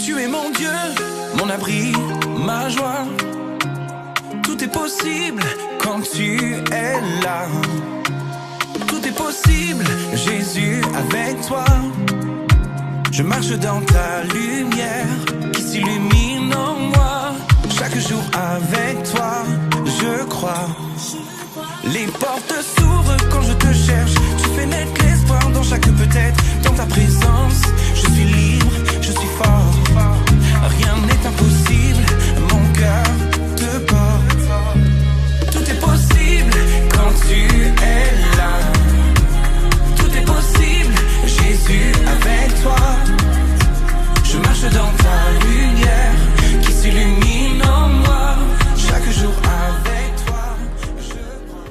Tu es mon Dieu, mon abri, ma joie. Tout est possible quand tu es là. Tout est possible, Jésus, avec toi. Je marche dans ta lumière qui s'illumine en moi. Chaque jour avec toi, je crois. Les portes s'ouvrent quand je te cherche. Tu fais naître l'espoir dans chaque peut-être. Dans ta présence, je suis libre, je suis fort. Rien n'est impossible, mon cœur te porte. Tout est possible quand tu es là. Tout est possible, Jésus avec toi. Je marche dans ta lumière qui s'illumine en moi. Chaque jour avec toi, je crois.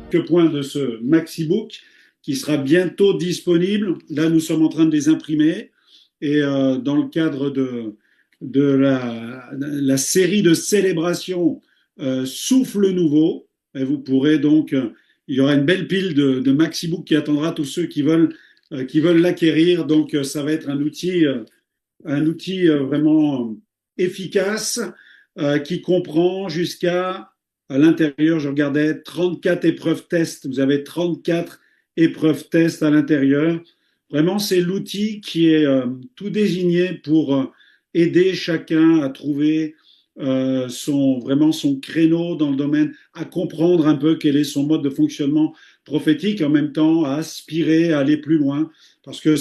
Quelques points de ce Maxibook qui sera bientôt disponible. Là, nous sommes en train de les imprimer. Et dans le cadre de la série de célébrations Souffle Nouveau, et vous pourrez donc, il y aura une belle pile de Maxibook qui attendra tous ceux qui veulent l'acquérir. Donc, ça va être un outil vraiment efficace qui comprend jusqu'à l'intérieur, je regardais, 34 épreuves tests. Vous avez 34 épreuves tests à l'intérieur. Vraiment, c'est l'outil qui est tout désigné pour aider chacun à trouver son créneau dans le domaine, à comprendre un peu quel est son mode de fonctionnement prophétique, en même temps à aspirer à aller plus loin, parce que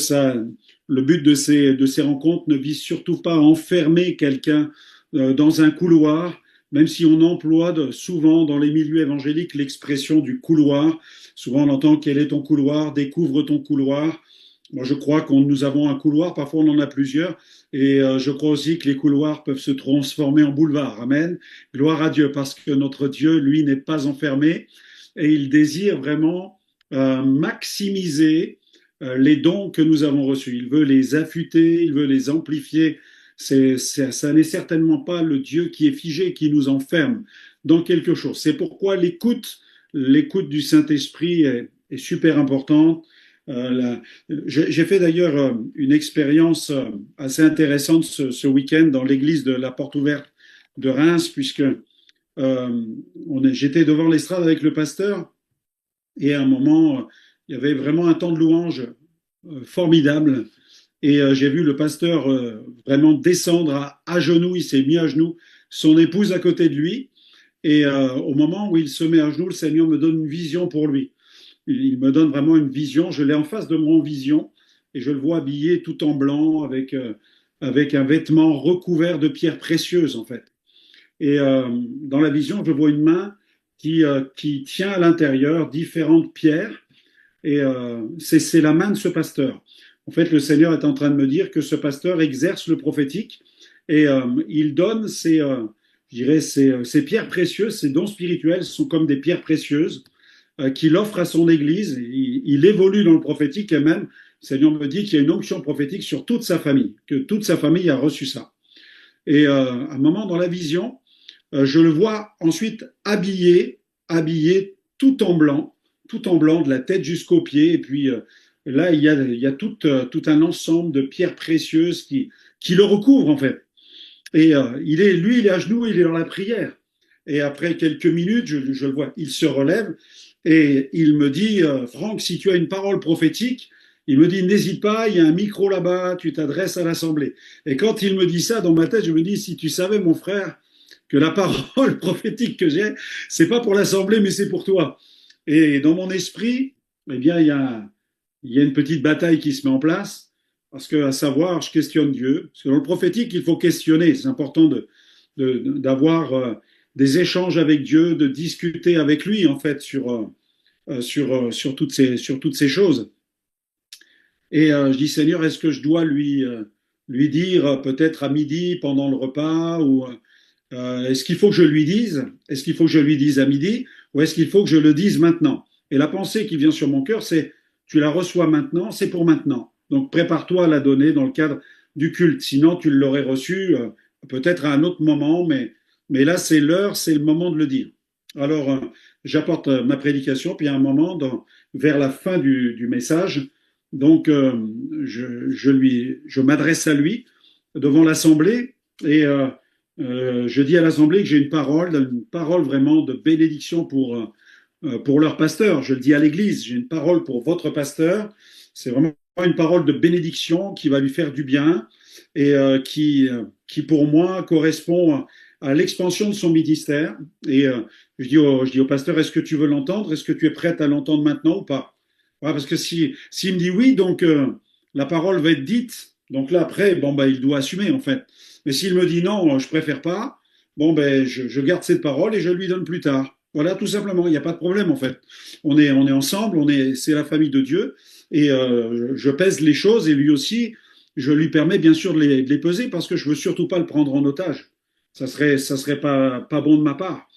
le but de ces rencontres ne vise surtout pas à enfermer quelqu'un dans un couloir, même si on emploie souvent dans les milieux évangéliques l'expression du couloir. Souvent on entend quel est ton couloir, découvre ton couloir. Moi, je crois que nous avons un couloir, parfois on en a plusieurs, et je crois aussi que les couloirs peuvent se transformer en boulevard. Amen. Gloire à Dieu, parce que notre Dieu, lui, n'est pas enfermé, et il désire vraiment maximiser les dons que nous avons reçus. Il veut les affûter, il veut les amplifier. Ça n'est certainement pas le Dieu qui est figé, qui nous enferme dans quelque chose. C'est pourquoi l'écoute du Saint-Esprit est super importante. J'ai fait d'ailleurs une expérience assez intéressante ce week-end dans l'église de la Porte Ouverte de Reims, puisque j'étais devant l'estrade avec le pasteur et à un moment, il y avait vraiment un temps de louange formidable et j'ai vu le pasteur vraiment descendre à genoux, il s'est mis à genoux, son épouse à côté de lui et au moment où il se met à genoux, le Seigneur me donne une vision pour lui. Il me donne vraiment une vision. Je l'ai en face de moi en vision et je le vois habillé tout en blanc avec un vêtement recouvert de pierres précieuses en fait. Et dans la vision, je vois une main qui tient à l'intérieur différentes pierres et c'est la main de ce pasteur. En fait, le Seigneur est en train de me dire que ce pasteur exerce le prophétique et il donne ses pierres précieuses, ses dons spirituels sont comme des pierres précieuses qu'il offre à son Église. Il évolue dans le prophétique et même, le Seigneur me dit qu'il y a une onction prophétique sur toute sa famille, que toute sa famille a reçu ça. Et à un moment dans la vision, je le vois ensuite habillé tout en blanc de la tête jusqu'aux pieds. Et puis là, il y a tout un ensemble de pierres précieuses qui le recouvrent en fait. Et il est à genoux, il est dans la prière. Et après quelques minutes, je le vois, il se relève et il me dit Franck, si tu as une parole prophétique, il me dit n'hésite pas, il y a un micro là-bas, tu t'adresses à l'assemblée. Et quand il me dit ça, dans ma tête, je me dis si tu savais mon frère que la parole prophétique que j'ai, c'est pas pour l'assemblée, mais c'est pour toi. Et dans mon esprit, eh bien, il y a une petite bataille qui se met en place, parce que, à savoir, je questionne Dieu. Parce que dans le prophétique, il faut questionner. C'est important d'avoir des échanges avec Dieu, de discuter avec lui, en fait, sur toutes ces choses. Et je dis, Seigneur, est-ce que je dois lui dire peut-être à midi pendant le repas ou est-ce qu'il faut que je lui dise? Est-ce qu'il faut que je lui dise à midi ou est-ce qu'il faut que je le dise maintenant? Et la pensée qui vient sur mon cœur, c'est tu la reçois maintenant, c'est pour maintenant. Donc prépare-toi à la donner dans le cadre du culte. Sinon, tu l'aurais reçu peut-être à un autre moment, mais là, c'est l'heure, c'est le moment de le dire. Alors, j'apporte ma prédication, puis à un moment, vers la fin du message, donc je m'adresse à lui devant l'assemblée et je dis à l'assemblée que j'ai une parole vraiment de bénédiction pour leur pasteur. Je le dis à l'église, j'ai une parole pour votre pasteur. C'est vraiment une parole de bénédiction qui va lui faire du bien et qui pour moi correspond à l'expansion de son ministère. Et je dis au pasteur, est-ce que tu veux l'entendre? Est-ce que tu es prête à l'entendre maintenant ou pas? Voilà, parce que s'il me dit oui, donc la parole va être dite. Donc là, après, bon, bah, il doit assumer, en fait. Mais s'il me dit non, je préfère pas, bon, ben, je garde cette parole et je lui donne plus tard. Voilà, tout simplement. Il n'y a pas de problème, en fait. On est ensemble, c'est la famille de Dieu. Et je pèse les choses et lui aussi, je lui permets bien sûr de les peser parce que je veux surtout pas le prendre en otage. Ça serait pas bon de ma part.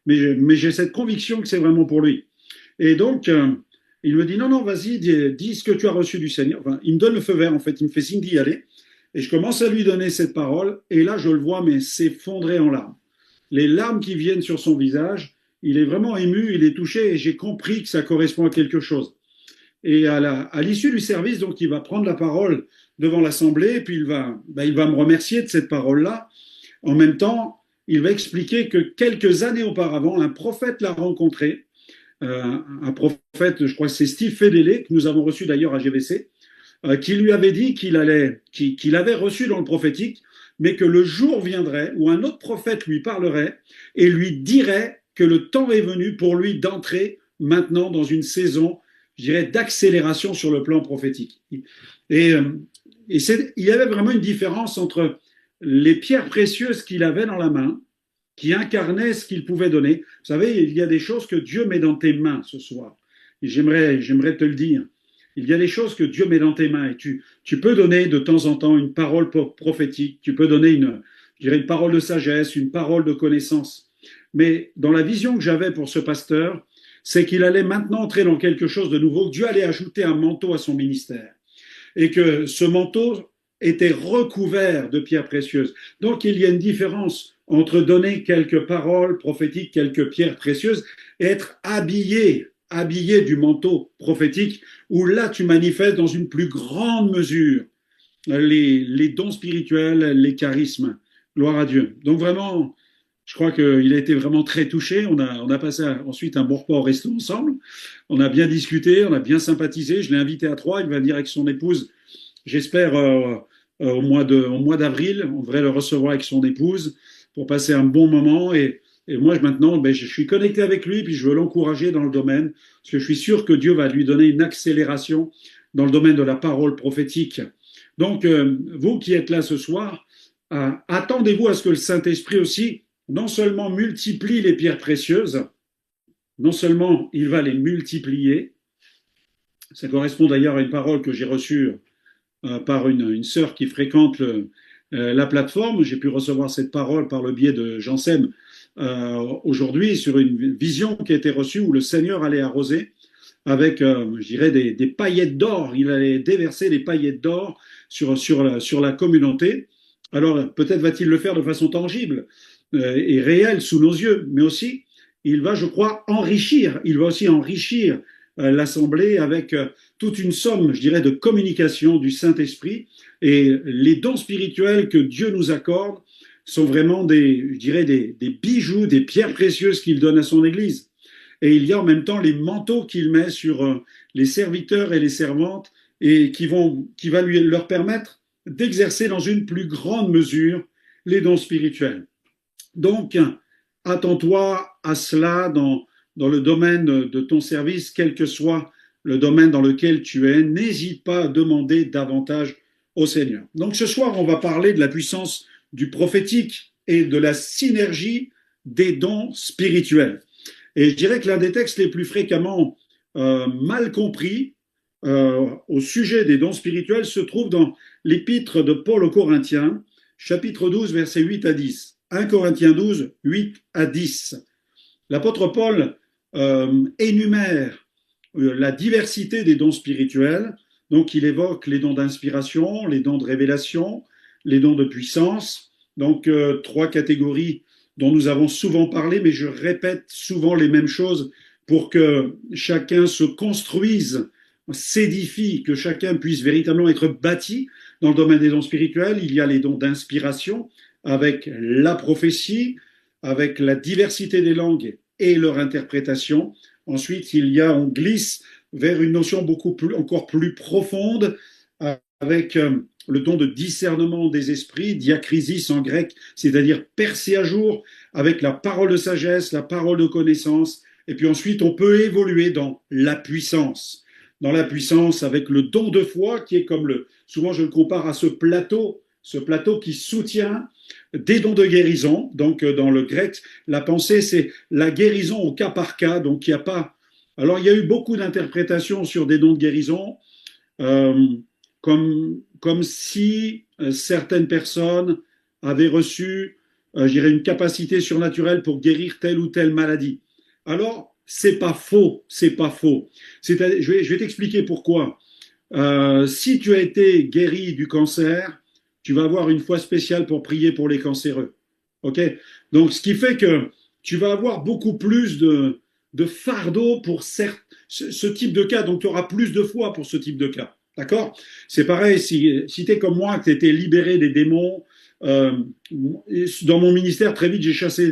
Mais j'ai cette conviction que c'est vraiment pour lui. Et donc, il me dit, non, non, vas-y, dis ce que tu as reçu du Seigneur. Enfin, il me donne le feu vert, en fait, il me fait signe d'y aller. Et je commence à lui donner cette parole. Et là, je le vois, mais s'effondrer en larmes. Les larmes qui viennent sur son visage, il est vraiment ému, il est touché, et j'ai compris que ça correspond à quelque chose. Et à l'issue du service, donc, il va prendre la parole devant l'Assemblée, et puis il va me remercier de cette parole-là. En même temps, il va expliquer que quelques années auparavant, un prophète l'a rencontré, un prophète, je crois que c'est Steve Fedele, que nous avons reçu d'ailleurs à GVC, qui lui avait dit qu'il avait reçu dans le prophétique, mais que le jour viendrait où un autre prophète lui parlerait et lui dirait que le temps est venu pour lui d'entrer maintenant dans une saison, je dirais, d'accélération sur le plan prophétique. Et il y avait vraiment une différence entre les pierres précieuses qu'il avait dans la main, qui incarnaient ce qu'il pouvait donner. Vous savez, il y a des choses que Dieu met dans tes mains ce soir. Et j'aimerais te le dire. Il y a des choses que Dieu met dans tes mains et tu peux donner de temps en temps une parole prophétique, tu peux donner une parole de sagesse, une parole de connaissance. Mais dans la vision que j'avais pour ce pasteur, c'est qu'il allait maintenant entrer dans quelque chose de nouveau, que Dieu allait ajouter un manteau à son ministère. Et que ce manteau était recouvert de pierres précieuses. Donc il y a une différence entre donner quelques paroles prophétiques, quelques pierres précieuses, et être habillé du manteau prophétique, où là tu manifestes dans une plus grande mesure les dons spirituels, les charismes. Gloire à Dieu. Donc vraiment, je crois qu'il a été vraiment très touché. On a passé ensuite un bon repas au resto ensemble. On a bien discuté, on a bien sympathisé. Je l'ai invité à Troyes. Il va venir avec son épouse. J'espère au mois d'avril. On devrait le recevoir avec son épouse pour passer un bon moment. Et moi, maintenant, je suis connecté avec lui, puis je veux l'encourager dans le domaine, parce que je suis sûr que Dieu va lui donner une accélération dans le domaine de la parole prophétique. Donc, vous qui êtes là ce soir, attendez-vous à ce que le Saint-Esprit aussi, non seulement multiplie les pierres précieuses, non seulement il va les multiplier, ça correspond d'ailleurs à une parole que j'ai reçue par une sœur qui fréquente la plateforme. J'ai pu recevoir cette parole par le biais de Jean Sem aujourd'hui sur une vision qui a été reçue où le Seigneur allait arroser avec, je dirais, des paillettes d'or. Il allait déverser des paillettes d'or sur la communauté. Alors peut-être va-t-il le faire de façon tangible et réelle sous nos yeux, mais aussi il va, je crois, enrichir. Il va aussi enrichir l'Assemblée avec toute une somme, je dirais, de communication du Saint-Esprit. Et les dons spirituels que Dieu nous accorde sont vraiment des bijoux, des pierres précieuses qu'il donne à son Église. Et il y a en même temps les manteaux qu'il met sur les serviteurs et les servantes et qui va leur permettre d'exercer dans une plus grande mesure les dons spirituels. Donc, attends-toi à cela dans le domaine de ton service, quel que soit le domaine dans lequel tu es. N'hésite pas à demander davantage au Seigneur. Donc ce soir, on va parler de la puissance du prophétique et de la synergie des dons spirituels. Et je dirais que l'un des textes les plus fréquemment mal compris au sujet des dons spirituels se trouve dans l'épître de Paul aux Corinthiens, chapitre 12, versets 8 à 10. 1 Corinthiens 12, 8 à 10. L'apôtre Paul énumère la diversité des dons spirituels. Donc, il évoque les dons d'inspiration, les dons de révélation, les dons de puissance. Donc, trois catégories dont nous avons souvent parlé, mais je répète souvent les mêmes choses pour que chacun se construise, s'édifie, que chacun puisse véritablement être bâti Dans le domaine des dons spirituels, il y a les dons d'inspiration avec la prophétie, avec la diversité des langues et leur interprétation. Ensuite, on glisse vers une notion encore plus profonde avec le don de discernement des esprits, diakrisis en grec, c'est-à-dire percer à jour avec la parole de sagesse, la parole de connaissance. Et puis ensuite, on peut évoluer dans la puissance. Dans la puissance avec le don de foi qui est comme souvent je le compare à ce plateau qui soutient des dons de guérison. Donc dans le grec, la pensée c'est la guérison au cas par cas. Donc il n'y a pas. Alors il y a eu beaucoup d'interprétations sur des dons de guérison, comme si certaines personnes avaient reçu, je dirais, une capacité surnaturelle pour guérir telle ou telle maladie. Alors c'est pas faux, c'est pas faux. Je vais t'expliquer pourquoi. Si tu as été guéri du cancer, tu vas avoir une foi spéciale pour prier pour les cancéreux. Ok? Donc, ce qui fait que tu vas avoir beaucoup plus de fardeau pour ce type de cas. Donc, tu auras plus de foi pour ce type de cas. D'accord? C'est pareil, si tu es comme moi, que tu étais libéré des démons, dans mon ministère, très vite, j'ai chassé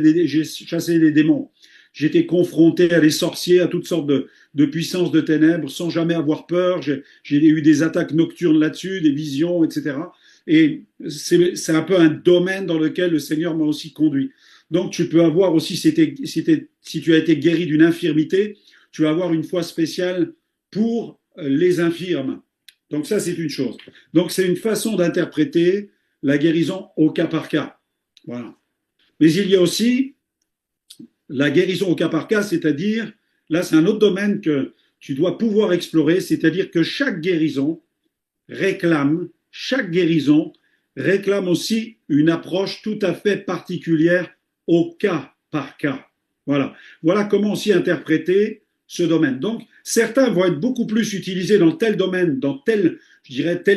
les démons. J'étais confronté à des sorciers, à toutes sortes de puissances de ténèbres, sans jamais avoir peur. J'ai eu des attaques nocturnes là-dessus, des visions, etc. Et c'est un peu un domaine dans lequel le Seigneur m'a aussi conduit. Donc tu peux avoir aussi, si tu as été guéri d'une infirmité, tu vas avoir une foi spéciale pour les infirmes. Donc ça, c'est une chose. Donc c'est une façon d'interpréter la guérison au cas par cas. Voilà. Mais il y a aussi la guérison au cas par cas, c'est-à-dire, là c'est un autre domaine que tu dois pouvoir explorer, c'est-à-dire que chaque guérison réclame aussi une approche tout à fait particulière au cas par cas. Voilà comment aussi interpréter ce domaine. Donc, certains vont être beaucoup plus utilisés dans tel domaine, dans tel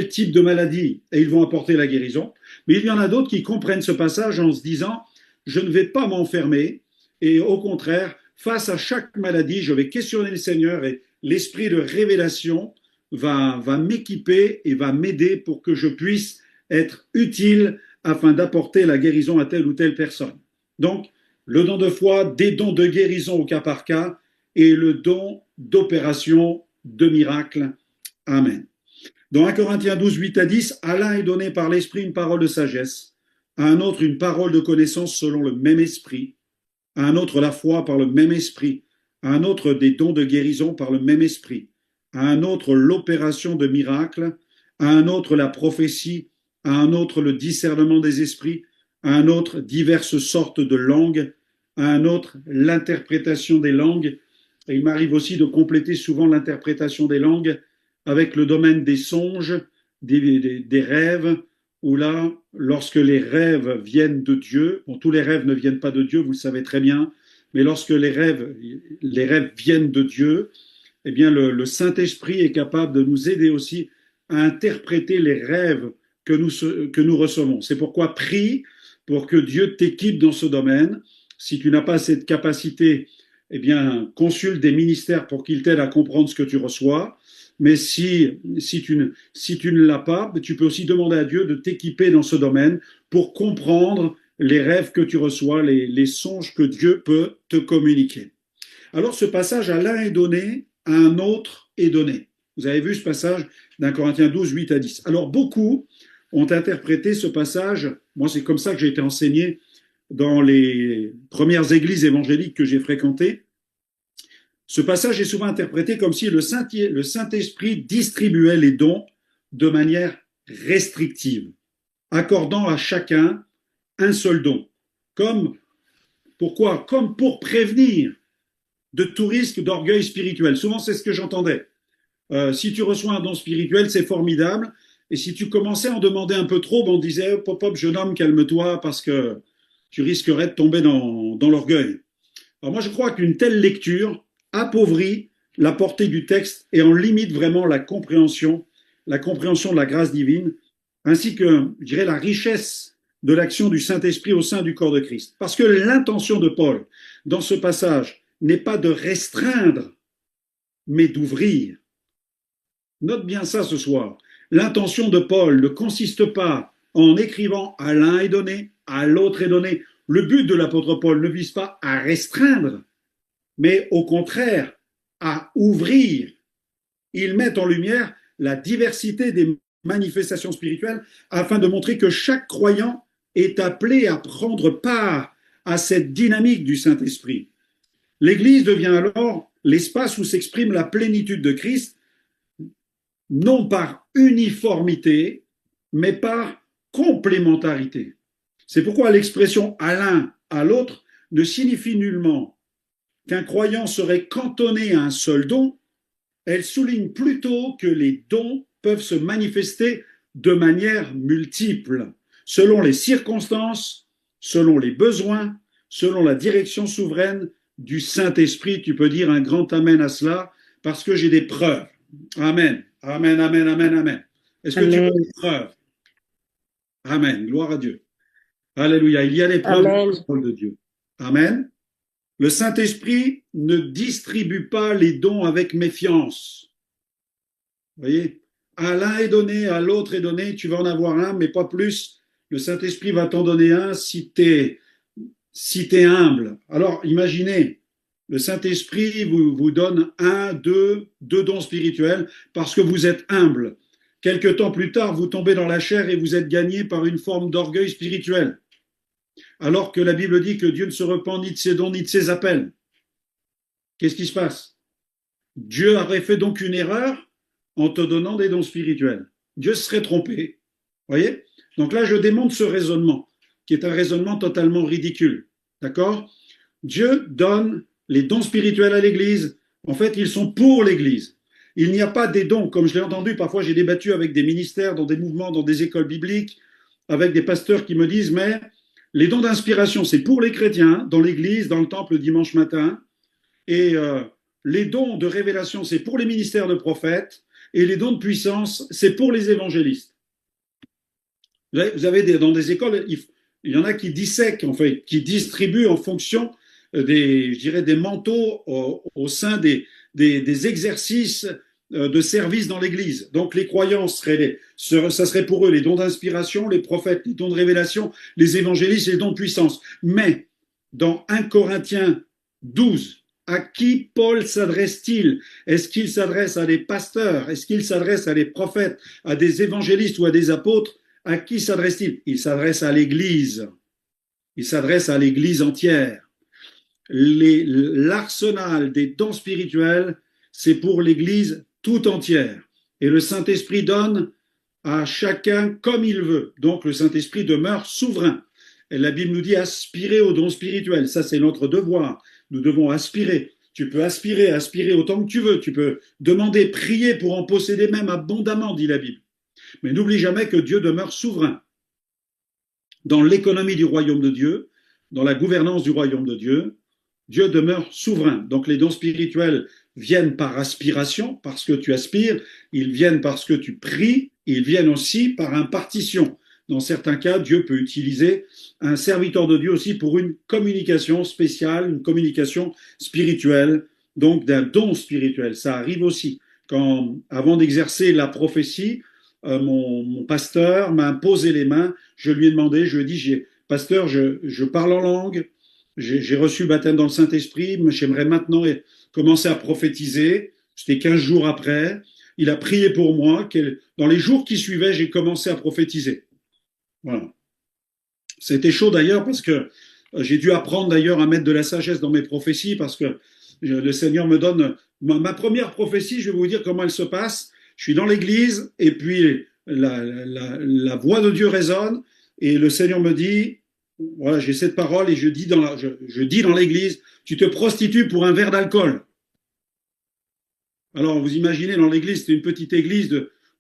type de maladie, et ils vont apporter la guérison. Mais il y en a d'autres qui comprennent ce passage en se disant, je ne vais pas m'enfermer, et au contraire, face à chaque maladie, je vais questionner le Seigneur et l'esprit de révélation va m'équiper et va m'aider pour que je puisse être utile afin d'apporter la guérison à telle ou telle personne. Donc, le don de foi, des dons de guérison au cas par cas et le don d'opération de miracle. Amen. Dans 1 Corinthiens 12, 8 à 10, à l'un est donné par l'esprit une parole de sagesse, à un autre une parole de connaissance selon le même esprit, à un autre la foi par le même esprit, à un autre des dons de guérison par le même esprit, à un autre l'opération de miracle, à un autre la prophétie, à un autre le discernement des esprits, à un autre diverses sortes de langues, à un autre l'interprétation des langues. Et il m'arrive aussi de compléter souvent l'interprétation des langues avec le domaine des songes, des rêves, où là, lorsque les rêves viennent de Dieu, bon, tous les rêves ne viennent pas de Dieu, vous le savez très bien, mais lorsque les rêves viennent de Dieu, eh bien le Saint-Esprit est capable de nous aider aussi à interpréter les rêves que nous recevons. C'est pourquoi prie pour que Dieu t'équipe dans ce domaine. Si tu n'as pas cette capacité, eh bien consulte des ministères pour qu'ils t'aident à comprendre ce que tu reçois. Mais si tu ne l'as pas, tu peux aussi demander à Dieu de t'équiper dans ce domaine pour comprendre les rêves que tu reçois, les songes que Dieu peut te communiquer. Alors ce passage, à l'un est donné, à un autre est donné. Vous avez vu ce passage d'un Corinthiens 12, 8 à 10. Alors beaucoup ont interprété ce passage, moi c'est comme ça que j'ai été enseigné dans les premières églises évangéliques que j'ai fréquentées. Ce passage est souvent interprété comme si le Saint-Esprit distribuait les dons de manière restrictive, accordant à chacun un seul don. Pourquoi? Comme pour prévenir de tout risque d'orgueil spirituel. Souvent, c'est ce que j'entendais. Si tu reçois un don spirituel, c'est formidable. Et si tu commençais à en demander un peu trop, on disait, pop, jeune homme, calme-toi, parce que tu risquerais de tomber dans l'orgueil. Alors moi, je crois qu'une telle lecture appauvrit la portée du texte et en limite vraiment la compréhension de la grâce divine, ainsi que, je dirais, la richesse de l'action du Saint-Esprit au sein du corps de Christ. Parce que l'intention de Paul, dans ce passage, n'est pas de restreindre, mais d'ouvrir. Note bien ça ce soir. L'intention de Paul ne consiste pas en écrivant à l'un est donné, à l'autre est donné. Le but de l'apôtre Paul ne vise pas à restreindre, mais au contraire à ouvrir. Il met en lumière la diversité des manifestations spirituelles afin de montrer que chaque croyant est appelé à prendre part à cette dynamique du Saint-Esprit. L'Église devient alors l'espace où s'exprime la plénitude de Christ, non par uniformité, mais par complémentarité. C'est pourquoi l'expression à l'un, à l'autre ne signifie nullement qu'un croyant serait cantonné à un seul don. Elle souligne plutôt que les dons peuvent se manifester de manière multiple, selon les circonstances, selon les besoins, selon la direction souveraine du Saint-Esprit. Tu peux dire un grand amen à cela, parce que j'ai des preuves. Amen, amen, amen, amen, amen. Est-ce que tu as des preuves? Amen, gloire à Dieu. Alléluia, il y a des preuves de la parole de Dieu. Amen. Le Saint-Esprit ne distribue pas les dons avec méfiance. Vous voyez, à l'un est donné, à l'autre est donné, tu vas en avoir un, mais pas plus. Le Saint-Esprit va t'en donner un si tu es humble. Alors, imaginez, le Saint-Esprit vous donne deux dons spirituels parce que vous êtes humble. Quelque temps plus tard, vous tombez dans la chair et vous êtes gagné par une forme d'orgueil spirituel. Alors que la Bible dit que Dieu ne se repent ni de ses dons ni de ses appels. Qu'est-ce qui se passe? Dieu aurait fait donc une erreur en te donnant des dons spirituels. Dieu se serait trompé. Voyez? Donc là, je démontre ce raisonnement, qui est un raisonnement totalement ridicule. D'accord? Dieu donne les dons spirituels à l'Église. En fait, ils sont pour l'Église. Il n'y a pas des dons, comme je l'ai entendu, parfois j'ai débattu avec des ministères, dans des mouvements, dans des écoles bibliques, avec des pasteurs qui me disent, mais les dons d'inspiration, c'est pour les chrétiens, dans l'église, dans le temple le dimanche matin, et les dons de révélation, c'est pour les ministères de prophètes, et les dons de puissance, c'est pour les évangélistes. Vous avez dans des écoles, il y en a qui dissèquent, en fait, qui distribuent en fonction des manteaux au sein des exercices de service dans l'Église. Donc les croyants ça serait pour eux les dons d'inspiration, les prophètes, les dons de révélation, les évangélistes, les dons de puissance. Mais dans 1 Corinthiens 12, à qui Paul s'adresse-t-il? Est-ce qu'il s'adresse à des pasteurs? Est-ce qu'il s'adresse à des prophètes, à des évangélistes ou à des apôtres? À qui s'adresse-t-il? Il s'adresse à l'Église. Il s'adresse à l'Église entière. L'arsenal des dons spirituels, c'est pour l'Église tout entière. Et le Saint-Esprit donne à chacun comme il veut. Donc le Saint-Esprit demeure souverain. Et la Bible nous dit aspirer aux dons spirituels. Ça, c'est notre devoir. Nous devons aspirer. Tu peux aspirer autant que tu veux. Tu peux demander, prier pour en posséder même abondamment, dit la Bible. Mais n'oublie jamais que Dieu demeure souverain. Dans l'économie du royaume de Dieu, dans la gouvernance du royaume de Dieu, Dieu demeure souverain. Donc les dons spirituels viennent par aspiration, parce que tu aspires, ils viennent parce que tu pries, ils viennent aussi par impartition. Dans certains cas, Dieu peut utiliser un serviteur de Dieu aussi pour une communication spéciale, une communication spirituelle, donc d'un don spirituel. Ça arrive aussi. Avant d'exercer la prophétie, mon pasteur m'a imposé les mains, je lui ai demandé, je lui ai dit, pasteur, je parle en langue, j'ai reçu le baptême dans le Saint-Esprit, j'aimerais maintenant commencer à prophétiser. C'était 15 jours après. Il a prié pour moi. Dans les jours qui suivaient, j'ai commencé à prophétiser. Voilà. C'était chaud d'ailleurs parce que j'ai dû apprendre d'ailleurs à mettre de la sagesse dans mes prophéties parce que le Seigneur me donne ma première prophétie. Je vais vous dire comment elle se passe. Je suis dans l'église et puis la voix de Dieu résonne et le Seigneur me dit, voilà, j'ai cette parole et je dis dans l'église, tu te prostitues pour un verre d'alcool. Alors, vous imaginez, dans l'église, c'était une petite église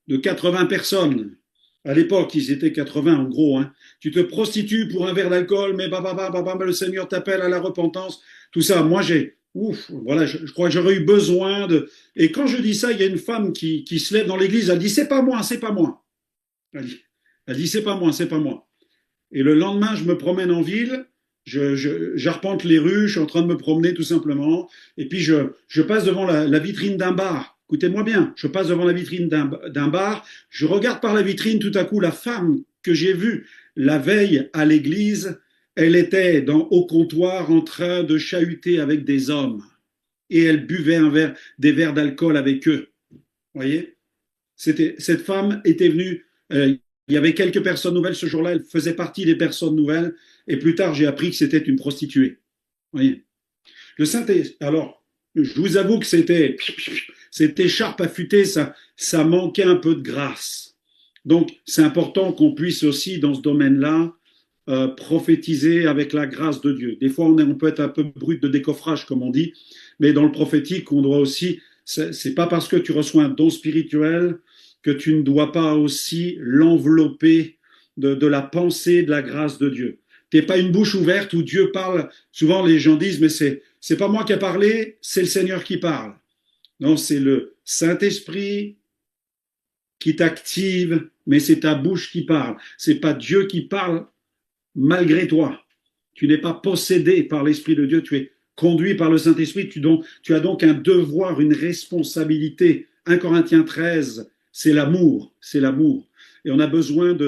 de 80 personnes. À l'époque, ils étaient 80 en gros. Hein. Tu te prostitues pour un verre d'alcool, mais le Seigneur t'appelle à la repentance. Tout ça, moi, voilà, je crois que j'aurais eu besoin de... Et quand je dis ça, il y a une femme qui se lève dans l'église, elle dit, c'est pas moi, c'est pas moi. Elle dit, c'est pas moi, c'est pas moi. Et le lendemain, je me promène en ville, j'arpente les rues, je suis en train de me promener tout simplement, et puis je passe devant la vitrine d'un bar, Écoutez-moi bien, je passe devant la vitrine d'un bar, je regarde par la vitrine, tout à coup, la femme que j'ai vue la veille à l'église, elle était au comptoir en train de chahuter avec des hommes et elle buvait des verres d'alcool avec eux. Vous voyez? Cette femme était venue, il y avait quelques personnes nouvelles ce jour-là, elle faisait partie des personnes nouvelles, et plus tard j'ai appris que c'était une prostituée. Vous voyez? Alors, je vous avoue que cette écharpe affûtée, ça manquait un peu de grâce. Donc, c'est important qu'on puisse aussi, dans ce domaine-là, prophétiser avec la grâce de Dieu. Des fois, on peut être un peu brut de décoffrage, comme on dit, mais dans le prophétique, on doit aussi. C'est pas parce que tu reçois un don spirituel que tu ne dois pas aussi l'envelopper de la pensée, de la grâce de Dieu. T'es pas une bouche ouverte où Dieu parle. Souvent, les gens disent, mais c'est pas moi qui ai parlé, c'est le Seigneur qui parle. Non, c'est le Saint-Esprit qui t'active, mais c'est ta bouche qui parle. C'est pas Dieu qui parle malgré toi. Tu n'es pas possédé par l'Esprit de Dieu, tu es conduit par le Saint-Esprit. Tu as donc un devoir, une responsabilité. 1 Corinthiens 13, c'est l'amour, c'est l'amour. Et on a besoin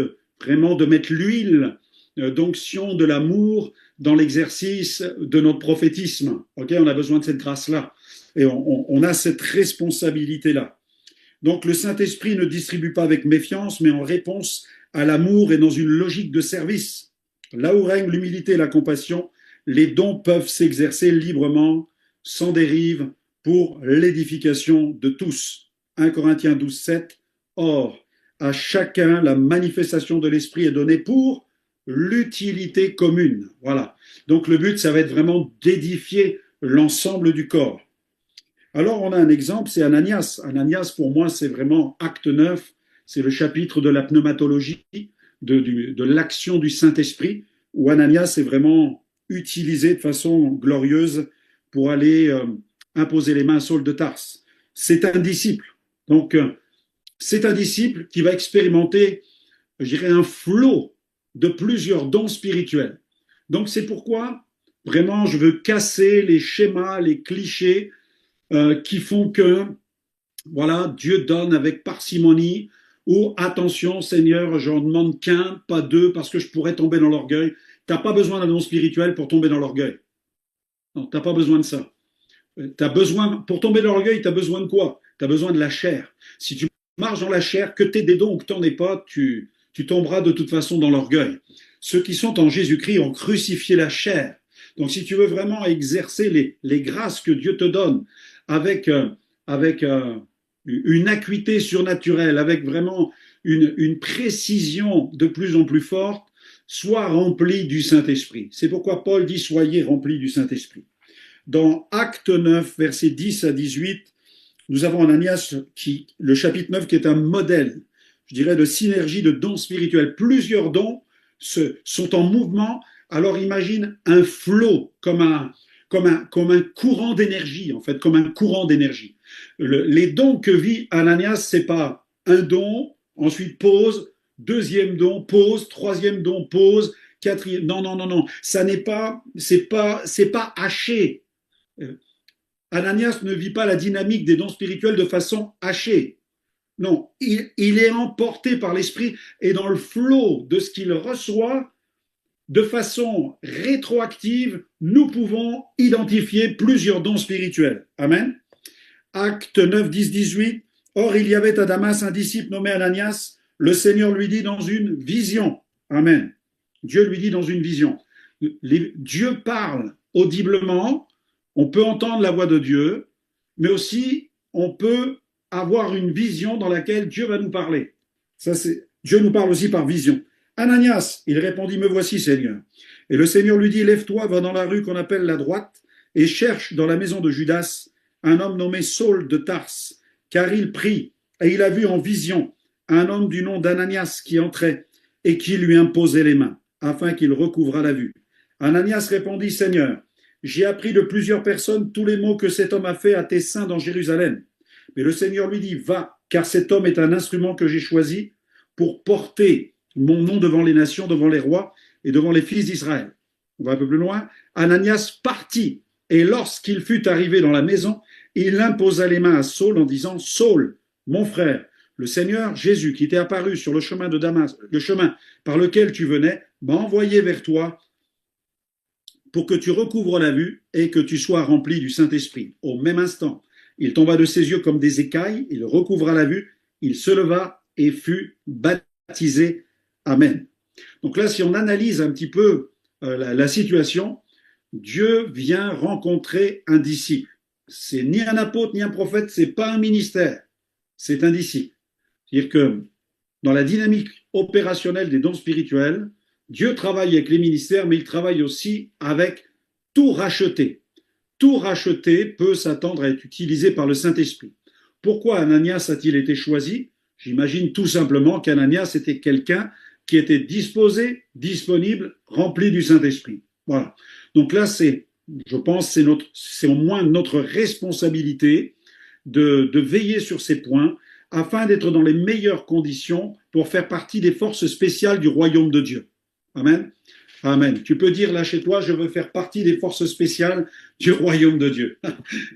vraiment de mettre l'huile d'onction de l'amour dans l'exercice de notre prophétisme. Okay, on a besoin de cette grâce-là. Et on a cette responsabilité-là. Donc le Saint-Esprit ne distribue pas avec méfiance, mais en réponse à l'amour et dans une logique de service. Là où règne l'humilité et la compassion, les dons peuvent s'exercer librement, sans dérive, pour l'édification de tous. 1 Corinthiens 12, 7. Or, à chacun, la manifestation de l'Esprit est donnée pour l'utilité commune. Voilà. Donc le but, ça va être vraiment d'édifier l'ensemble du corps. Alors on a un exemple, c'est Ananias. Ananias, pour moi, c'est vraiment acte 9, c'est le chapitre de la pneumatologie, de l'action du Saint-Esprit, où Ananias est vraiment utilisé de façon glorieuse pour aller imposer les mains à Saul de Tarse. C'est un disciple. Donc, c'est un disciple qui va expérimenter, je dirais, un flot de plusieurs dons spirituels. Donc, c'est pourquoi, vraiment, je veux casser les schémas, les clichés qui font que, voilà, Dieu donne avec parcimonie, ou attention, Seigneur, j'en demande qu'un, pas deux, parce que je pourrais tomber dans l'orgueil. Tu n'as pas besoin d'un don spirituel pour tomber dans l'orgueil. Non, tu n'as pas besoin de ça. Pour tomber dans l'orgueil, tu as besoin de quoi? Tu as besoin de la chair. Si tu marches dans la chair, que tu aies des dons ou que tu n'en aies pas, tu tomberas de toute façon dans l'orgueil. Ceux qui sont en Jésus-Christ ont crucifié la chair. Donc si tu veux vraiment exercer les grâces que Dieu te donne avec une acuité surnaturelle, avec vraiment une précision de plus en plus forte, sois rempli du Saint-Esprit. C'est pourquoi Paul dit « Soyez remplis du Saint-Esprit ». Dans Acte 9, versets 10 à 18, nous avons Ananias, le chapitre 9, qui est un modèle, je dirais, de synergie de dons spirituels. Plusieurs dons sont en mouvement. Alors imagine un flot, comme un courant d'énergie, en fait, comme un courant d'énergie. Les dons que vit Ananias, c'est pas un don, ensuite pause, deuxième don, pause, troisième don, pause, quatrième. Non. Ça n'est pas, c'est pas haché. Ananias ne vit pas la dynamique des dons spirituels de façon hachée. Non, il est emporté par l'Esprit et dans le flot de ce qu'il reçoit, de façon rétroactive, nous pouvons identifier plusieurs dons spirituels. Amen. Acte 9, 10, 18. Or, il y avait à Damas un disciple nommé Ananias. Le Seigneur lui dit dans une vision. Amen. Dieu lui dit dans une vision. Dieu parle audiblement. On peut entendre la voix de Dieu, mais aussi on peut avoir une vision dans laquelle Dieu va nous parler. Dieu nous parle aussi par vision. Ananias, il répondit, me voici, Seigneur. Et le Seigneur lui dit, lève-toi, va dans la rue qu'on appelle la droite, et cherche dans la maison de Judas un homme nommé Saul de Tarse, car il prie, et il a vu en vision un homme du nom d'Ananias qui entrait, et qui lui imposait les mains, afin qu'il recouvrât la vue. Ananias répondit, Seigneur, j'ai appris de plusieurs personnes tous les maux que cet homme a fait à tes saints dans Jérusalem. Mais le Seigneur lui dit, va, car cet homme est un instrument que j'ai choisi pour porter mon nom devant les nations, devant les rois et devant les fils d'Israël. On va un peu plus loin. Ananias partit, et lorsqu'il fut arrivé dans la maison, Il imposa les mains à Saul en disant, Saul, mon frère, le Seigneur Jésus qui t'est apparu sur le chemin de Damas, le chemin par lequel tu venais, m'a envoyé vers toi pour que tu recouvres la vue et que tu sois rempli du Saint-Esprit. Au même instant, il tomba de ses yeux comme des écailles, il recouvra la vue, il se leva et fut baptisé. Amen. Donc là, si on analyse un petit peu la situation, Dieu vient rencontrer un disciple. C'est ni un apôtre ni un prophète, c'est pas un ministère, c'est un disciple. C'est-à-dire que dans la dynamique opérationnelle des dons spirituels, Dieu travaille avec les ministères, mais il travaille aussi avec tout racheté. Tout racheté peut s'attendre à être utilisé par le Saint-Esprit. Pourquoi Ananias a-t-il été choisi? J'imagine tout simplement qu'Ananias était quelqu'un qui était disposé, disponible, rempli du Saint-Esprit. Voilà. Donc là, je pense, c'est au moins notre responsabilité de veiller sur ces points afin d'être dans les meilleures conditions pour faire partie des forces spéciales du royaume de Dieu. Amen. Amen. Tu peux dire là chez toi, je veux faire partie des forces spéciales du royaume de Dieu.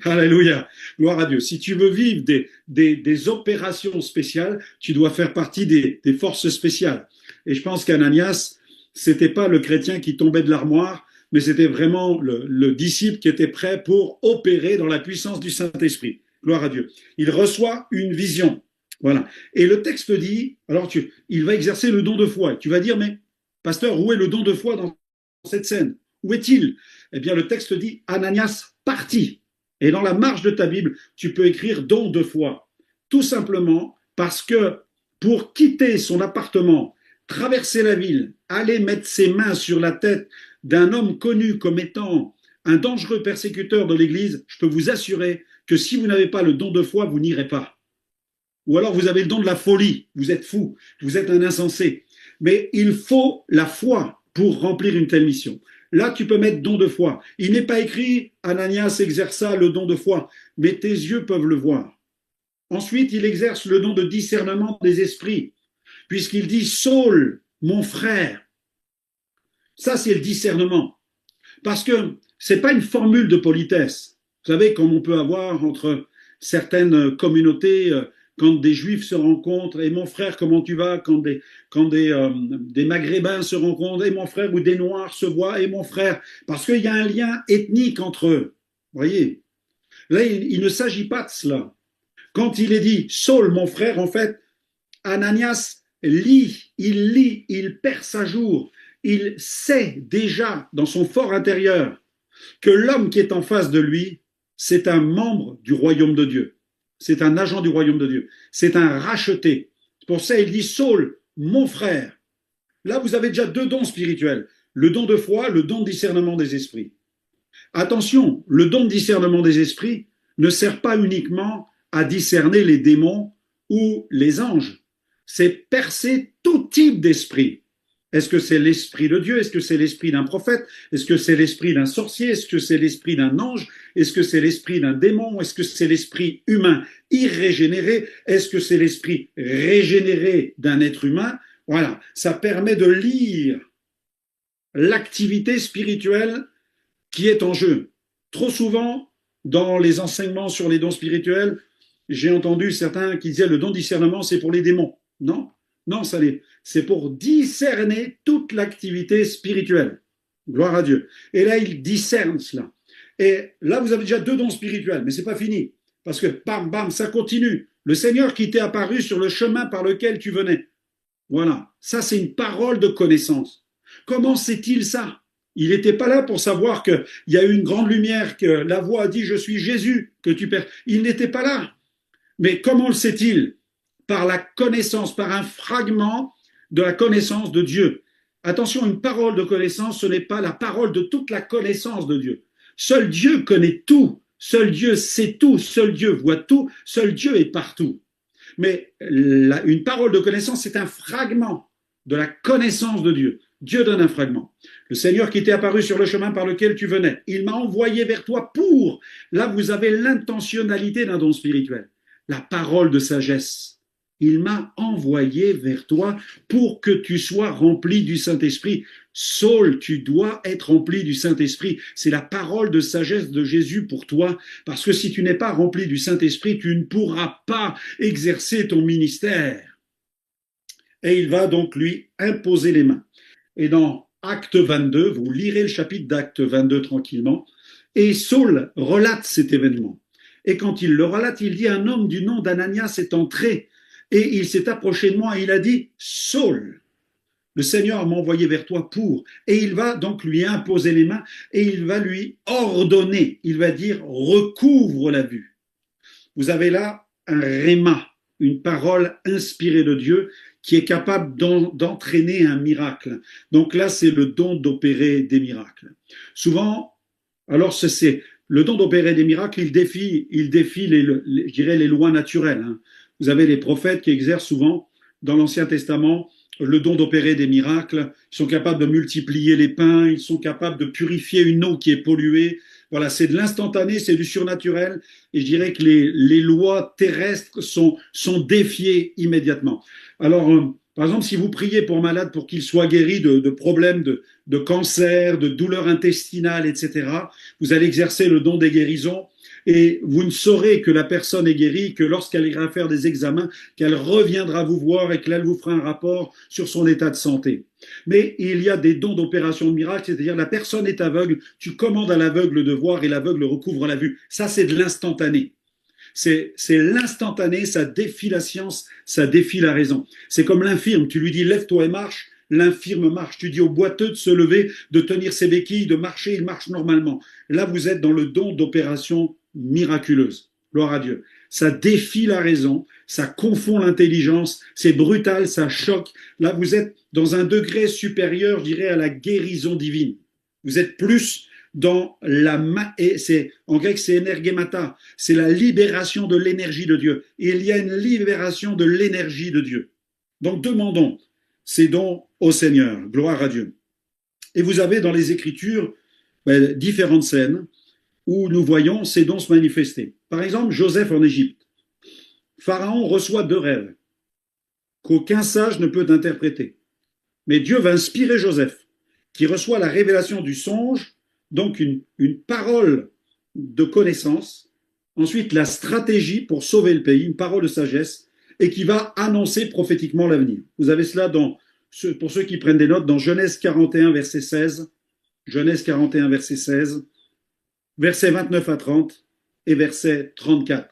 Alléluia. Gloire à Dieu. Si tu veux vivre des opérations spéciales, tu dois faire partie des forces spéciales. Et je pense qu'Ananias, c'était pas le chrétien qui tombait de l'armoire, mais c'était vraiment le disciple qui était prêt pour opérer dans la puissance du Saint-Esprit. Gloire à Dieu. Il reçoit une vision. Voilà. Et le texte dit, alors il va exercer le don de foi. Et tu vas dire, mais pasteur, où est le don de foi dans cette scène? Où est-il? Eh bien, le texte dit, Ananias partit. Et dans la marge de ta Bible, tu peux écrire don de foi. Tout simplement parce que pour quitter son appartement, traverser la ville, aller mettre ses mains sur la tête d'un homme connu comme étant un dangereux persécuteur de l'Église, je peux vous assurer que si vous n'avez pas le don de foi, vous n'irez pas. Ou alors vous avez le don de la folie, vous êtes fou, vous êtes un insensé. Mais il faut la foi pour remplir une telle mission. Là, tu peux mettre don de foi. Il n'est pas écrit Ananias exerça le don de foi, mais tes yeux peuvent le voir. Ensuite, il exerce le don de discernement des esprits, puisqu'il dit Saul, mon frère. Ça, c'est le discernement. Parce que c'est pas une formule de politesse. Vous savez, comme on peut avoir entre certaines communautés, quand des Juifs se rencontrent, et mon frère, comment tu vas? Quand des Maghrébins se rencontrent, et mon frère, ou des Noirs se voient, et mon frère, parce qu'il y a un lien ethnique entre eux. Vous voyez? Là, il ne s'agit pas de cela. Quand il est dit Saul, mon frère, en fait, Ananias lit, il perce à jour, il sait déjà dans son fort intérieur que l'homme qui est en face de lui, c'est un membre du royaume de Dieu. C'est un agent du royaume de Dieu. C'est un racheté. Pour ça, il dit Saul, mon frère. Là, vous avez déjà deux dons spirituels. Le don de foi, le don de discernement des esprits. Attention, le don de discernement des esprits ne sert pas uniquement à discerner les démons ou les anges. C'est percer tout type d'esprit. Est-ce que c'est l'esprit de Dieu? Est-ce que c'est l'esprit d'un prophète? Est-ce que c'est l'esprit d'un sorcier? Est-ce que c'est l'esprit d'un ange? Est-ce que c'est l'esprit d'un démon? Est-ce que c'est l'esprit humain irrégénéré? Est-ce que c'est l'esprit régénéré d'un être humain? Voilà, ça permet de lire l'activité spirituelle qui est en jeu. Trop souvent, dans les enseignements sur les dons spirituels, j'ai entendu certains qui disaient le don de discernement, c'est pour les démons. Non, non, c'est pour discerner toute l'activité spirituelle. Gloire à Dieu. Et là, il discerne cela. Et là, vous avez déjà deux dons spirituels, mais c'est pas fini. Parce que, bam, bam, ça continue. Le Seigneur qui t'est apparu sur le chemin par lequel tu venais. Voilà. Ça, c'est une parole de connaissance. Comment sait-il ça? Il n'était pas là pour savoir qu'il y a eu une grande lumière, que la voix a dit, je suis Jésus, que tu perds. Il n'était pas là. Mais comment le sait-il? Par la connaissance, par un fragment de la connaissance de Dieu. Attention, une parole de connaissance, ce n'est pas la parole de toute la connaissance de Dieu. Seul Dieu connaît tout, seul Dieu sait tout, seul Dieu voit tout, seul Dieu est partout. Mais une parole de connaissance, c'est un fragment de la connaissance de Dieu. Dieu donne un fragment. Le Seigneur qui t'est apparu sur le chemin par lequel tu venais, il m'a envoyé vers toi pour. Là, vous avez l'intentionnalité d'un don spirituel. La parole de sagesse. Il m'a envoyé vers toi pour que tu sois rempli du Saint-Esprit. Saul, tu dois être rempli du Saint-Esprit. C'est la parole de sagesse de Jésus pour toi, parce que si tu n'es pas rempli du Saint-Esprit, tu ne pourras pas exercer ton ministère. Et il va donc lui imposer les mains. Et dans Acte 22, vous lirez le chapitre d'Acte 22 tranquillement, et Saul relate cet événement. Et quand il le relate, il dit, un homme du nom d'Ananias est entré, et il s'est approché de moi, et il a dit, Saul, le Seigneur m'a envoyé vers toi pour, et il va donc lui imposer les mains, et il va lui ordonner, il va dire, recouvre la vue. Vous avez là un réma, une parole inspirée de Dieu, qui est capable d'entraîner un miracle. Donc là, c'est le don d'opérer des miracles. Souvent, alors c'est le don d'opérer des miracles, il défie je dirais les lois naturelles. Hein. Vous avez les prophètes qui exercent souvent dans l'Ancien Testament le don d'opérer des miracles. Ils sont capables de multiplier les pains, ils sont capables de purifier une eau qui est polluée. Voilà, c'est de l'instantané, c'est du surnaturel. Et je dirais que les lois terrestres sont défiées immédiatement. Alors, par exemple, si vous priez pour un malade pour qu'il soit guéri de problèmes de cancer, de douleurs intestinales, etc., vous allez exercer le don des guérisons et vous ne saurez que la personne est guérie que lorsqu'elle ira faire des examens, qu'elle reviendra vous voir et qu'elle vous fera un rapport sur son état de santé. Mais il y a des dons d'opération de miracle, c'est-à-dire la personne est aveugle, tu commandes à l'aveugle de voir et l'aveugle recouvre la vue. Ça, c'est de l'instantané. C'est l'instantané, ça défie la science, ça défie la raison. C'est comme l'infirme, tu lui dis lève-toi et marche, l'infirme marche. Tu dis au boiteux de se lever, de tenir ses béquilles, de marcher, il marche normalement. Là, vous êtes dans le don d'opération miraculeuse. Gloire à Dieu. Ça défie la raison, ça confond l'intelligence, c'est brutal, ça choque. Là, vous êtes dans un degré supérieur, je dirais, à la guérison divine. Vous êtes plus dans en grec, c'est energemata, c'est la libération de l'énergie de Dieu. Et il y a une libération de l'énergie de Dieu. Donc, demandons ces dons au Seigneur. Gloire à Dieu. Et vous avez dans les Écritures différentes scènes où nous voyons ces dons se manifester. Par exemple, Joseph en Égypte. Pharaon reçoit 2 rêves qu'aucun sage ne peut interpréter. Mais Dieu va inspirer Joseph, qui reçoit la révélation du songe, donc une parole de connaissance, ensuite la stratégie pour sauver le pays, une parole de sagesse, et qui va annoncer prophétiquement l'avenir. Vous avez cela pour ceux qui prennent des notes, dans Genèse 41, verset 16, Genèse 41, verset 16, versets 29 à 30 et verset 34.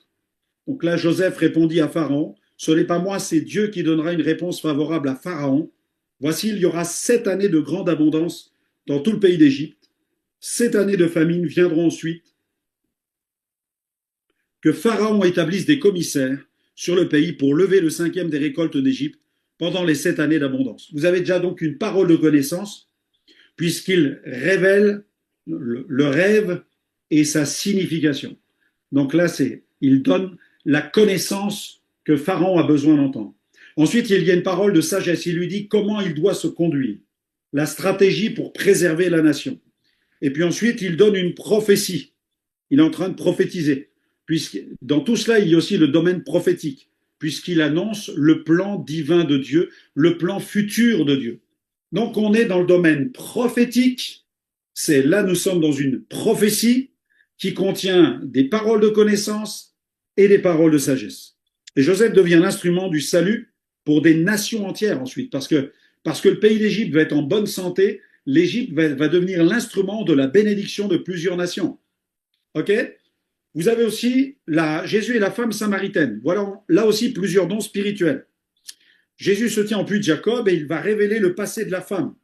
Donc là, Joseph répondit à Pharaon, ce n'est pas moi, c'est Dieu qui donnera une réponse favorable à Pharaon. Voici, il y aura 7 années de grande abondance dans tout le pays d'Égypte. 7 années de famine viendront ensuite. Que Pharaon établisse des commissaires sur le pays pour lever le 5e des récoltes d'Égypte pendant les 7 années d'abondance. Vous avez déjà donc une parole de connaissance, puisqu'il révèle le rêve et sa signification. Donc là, il donne la connaissance que Pharaon a besoin d'entendre. Ensuite, il y a une parole de sagesse. Il lui dit comment il doit se conduire, la stratégie pour préserver la nation. Et puis ensuite, il donne une prophétie. Il est en train de prophétiser. Puisque dans tout cela, il y a aussi le domaine prophétique, puisqu'il annonce le plan divin de Dieu, le plan futur de Dieu. Donc, on est dans le domaine prophétique. Nous sommes dans une prophétie qui contient des paroles de connaissance et des paroles de sagesse. Et Joseph devient l'instrument du salut pour des nations entières ensuite, parce que le pays d'Égypte va être en bonne santé, l'Égypte va devenir l'instrument de la bénédiction de plusieurs nations. Ok ? Vous avez aussi Jésus et la femme samaritaine. Voilà là aussi plusieurs dons spirituels. Jésus se tient en puits de Jacob et il va révéler le passé de la femme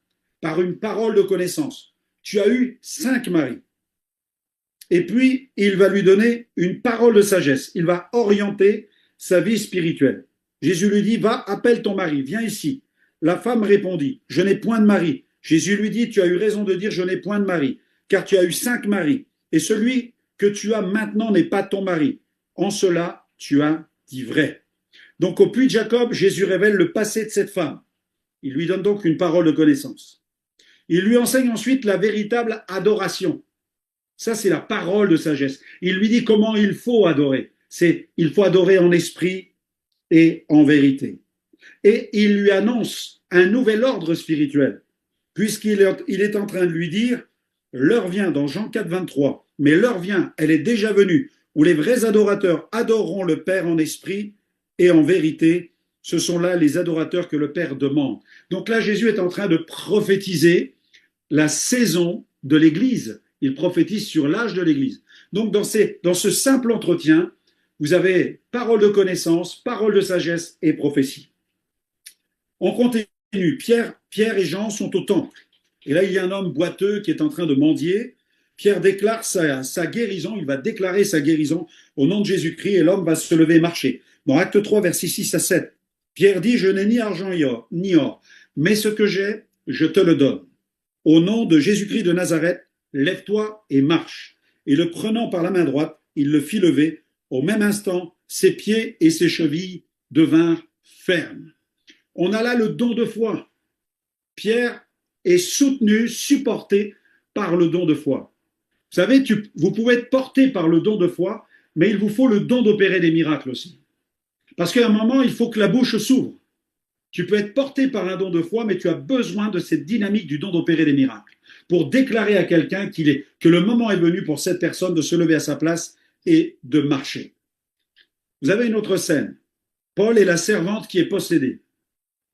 par une parole de connaissance. Tu as eu 5 maris. Et puis, il va lui donner une parole de sagesse. Il va orienter sa vie spirituelle. Jésus lui dit, va, appelle ton mari, viens ici. La femme répondit, je n'ai point de mari. Jésus lui dit, tu as eu raison de dire, je n'ai point de mari, car tu as eu 5 maris. Et celui que tu as maintenant n'est pas ton mari. En cela, tu as dit vrai. Donc, au puits de Jacob, Jésus révèle le passé de cette femme. Il lui donne donc une parole de connaissance. Il lui enseigne ensuite la véritable adoration. Ça, c'est la parole de sagesse. Il lui dit comment il faut adorer. Il faut adorer en esprit et en vérité. Et il lui annonce un nouvel ordre spirituel, puisqu'il est en train de lui dire, l'heure vient, dans Jean 4, 23, mais l'heure vient, elle est déjà venue, où les vrais adorateurs adoreront le Père en esprit et en vérité. Ce sont là les adorateurs que le Père demande. Donc là, Jésus est en train de prophétiser la saison de l'Église. Il prophétise sur l'âge de l'Église. Donc dans ce simple entretien, vous avez parole de connaissance, parole de sagesse et prophétie. On continue. Pierre et Jean sont au temple. Et là, il y a un homme boiteux qui est en train de mendier. Pierre déclare sa guérison, il va déclarer sa guérison au nom de Jésus-Christ et l'homme va se lever et marcher. Dans Acte 3, versets 6 à 7, Pierre dit, je n'ai ni argent ni or, mais ce que j'ai, je te le donne. Au nom de Jésus-Christ de Nazareth, lève-toi et marche. Et le prenant par la main droite, il le fit lever. Au même instant, ses pieds et ses chevilles devinrent fermes. On a là le don de foi. Pierre est soutenu, supporté par le don de foi. Vous savez, vous pouvez être porté par le don de foi, mais il vous faut le don d'opérer des miracles aussi. Parce qu'à un moment, il faut que la bouche s'ouvre. Tu peux être porté par un don de foi, mais tu as besoin de cette dynamique du don d'opérer des miracles pour déclarer à quelqu'un que le moment est venu pour cette personne de se lever à sa place et de marcher. Vous avez une autre scène. Paul et la servante qui est possédée.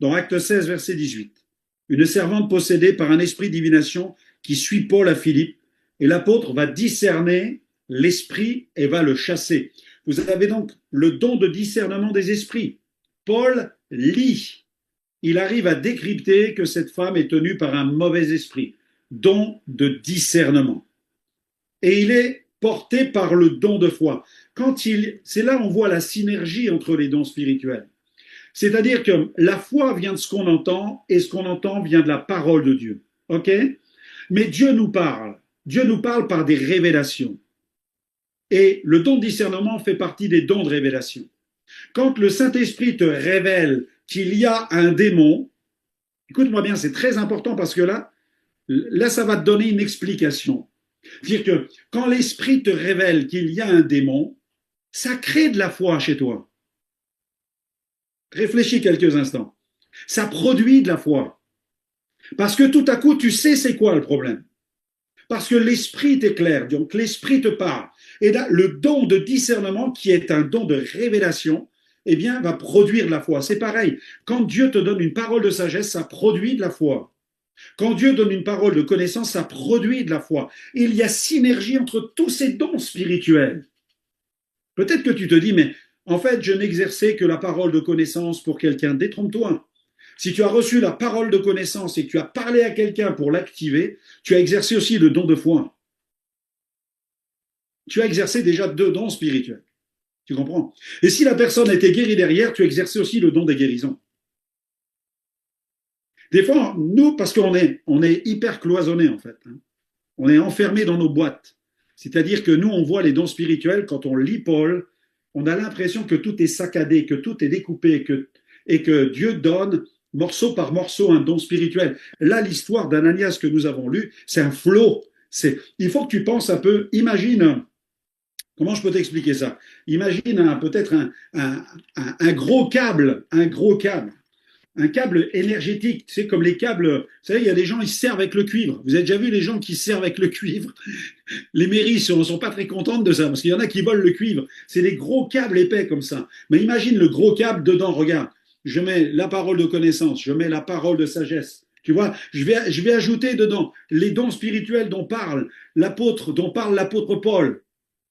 Dans Acte 16, verset 18. Une servante possédée par un esprit de divination qui suit Paul à Philippe. Et l'apôtre va discerner l'esprit et va le chasser. Vous avez donc le don de discernement des esprits. Paul lit. Il arrive à décrypter que cette femme est tenue par un mauvais esprit. Don de discernement. Et il est porté par le don de foi. C'est là on voit la synergie entre les dons spirituels. C'est-à-dire que la foi vient de ce qu'on entend et ce qu'on entend vient de la parole de Dieu. OK? Mais Dieu nous parle. Dieu nous parle par des révélations. Et le don de discernement fait partie des dons de révélation. Quand le Saint-Esprit te révèle qu'il y a un démon, écoute-moi bien, c'est très important parce que là, ça va te donner une explication. C'est-à-dire que quand l'Esprit te révèle qu'il y a un démon, ça crée de la foi chez toi. Réfléchis quelques instants. Ça produit de la foi. Parce que tout à coup, tu sais c'est quoi le problème. Parce que l'esprit t'éclaire, donc l'esprit te parle. Et là, le don de discernement, qui est un don de révélation, eh bien, va produire de la foi. C'est pareil. Quand Dieu te donne une parole de sagesse, ça produit de la foi. Quand Dieu donne une parole de connaissance, ça produit de la foi. Il y a synergie entre tous ces dons spirituels. Peut-être que tu te dis, mais en fait, je n'exerçais que la parole de connaissance pour quelqu'un. Détrompe-toi. Si tu as reçu la parole de connaissance et que tu as parlé à quelqu'un pour l'activer, tu as exercé aussi le don de foi. Tu as exercé déjà 2 dons spirituels. Tu comprends? Et si la personne a été guérie derrière, tu as exercé aussi le don des guérisons. Des fois, nous, parce qu'on est hyper cloisonnés en fait. On est enfermés dans nos boîtes. C'est-à-dire que nous, on voit les dons spirituels, quand on lit Paul, on a l'impression que tout est saccadé, que tout est découpé, et que Dieu donne morceau par morceau un don spirituel. Là, l'histoire d'Ananias que nous avons lue, c'est un flot. Il faut que tu penses un peu, imagine, comment je peux t'expliquer ça? Imagine peut-être un gros câble, un câble énergétique, tu sais, comme les câbles, vous savez, il y a des gens, ils servent avec le cuivre. Vous avez déjà vu les gens qui servent avec le cuivre? Les mairies sont pas très contentes de ça, parce qu'il y en a qui volent le cuivre. C'est des gros câbles épais comme ça. Mais imagine le gros câble dedans, regarde. Je mets la parole de connaissance, je mets la parole de sagesse. Tu vois, je vais ajouter dedans les dons spirituels dont parle l'apôtre Paul.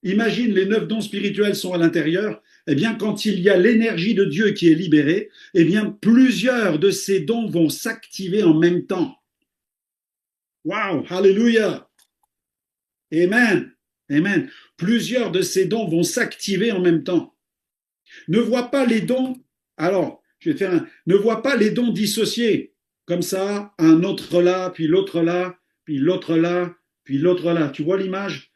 Imagine, les 9 dons spirituels sont à l'intérieur. Eh bien, quand il y a l'énergie de Dieu qui est libérée, eh bien, plusieurs de ces dons vont s'activer en même temps. Waouh, alléluia. Amen, amen. Plusieurs de ces dons vont s'activer en même temps. Ne vois pas les dons, alors, ne vois pas les dons dissociés, comme ça, un autre là, puis l'autre là, puis l'autre là, puis l'autre là. Tu vois l'image?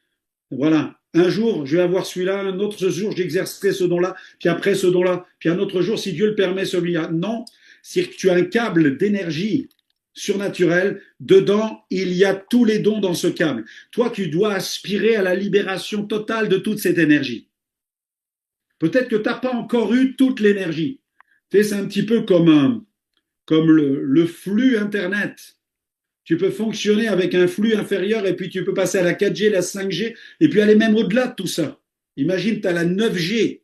Voilà. Un jour, je vais avoir celui-là, un autre jour, j'exercerai ce don-là, puis après ce don-là, puis un autre jour, si Dieu le permet, celui-là. Non, c'est que tu as un câble d'énergie surnaturelle. Dedans, il y a tous les dons dans ce câble. Toi, tu dois aspirer à la libération totale de toute cette énergie. Peut-être que tu n'as pas encore eu toute l'énergie. Tu sais, c'est un petit peu comme le flux Internet. Tu peux fonctionner avec un flux inférieur et puis tu peux passer à la 4G, la 5G et puis aller même au-delà de tout ça. Imagine, tu as la 9G.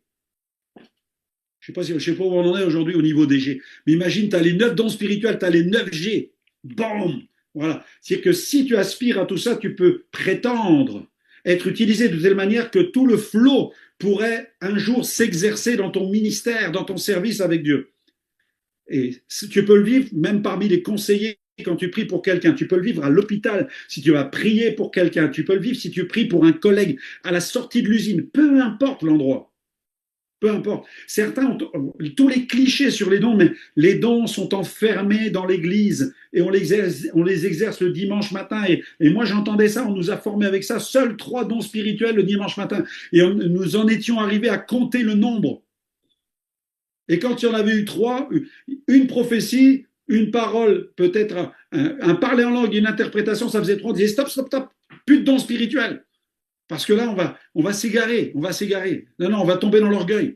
Je sais pas où on en est aujourd'hui au niveau des G. Mais imagine, tu as les 9 dons spirituels, tu as les 9G. Bam. Voilà. C'est que si tu aspires à tout ça, tu peux prétendre être utilisé de telle manière que tout le flot pourrait un jour s'exercer dans ton ministère, dans ton service avec Dieu. Et tu peux le vivre même parmi les conseillers quand tu pries pour quelqu'un. Tu peux le vivre à l'hôpital si tu vas prier pour quelqu'un. Tu peux le vivre si tu pries pour un collègue à la sortie de l'usine. Peu importe l'endroit. Peu importe. Certains ont tous les clichés sur les dons, mais les dons sont enfermés dans l'église et on les exerce le dimanche matin. Et moi, j'entendais ça, on nous a formés avec ça. Seuls 3 dons spirituels le dimanche matin. Et nous en étions arrivés à compter le nombre. Et quand il y en avait eu 3, une prophétie, une parole, peut-être un parler en langue, une interprétation, ça faisait 3. On disait stop, stop, stop, plus de dons spirituels. Parce que là, on va s'égarer, on va s'égarer. Non, non, on va tomber dans l'orgueil.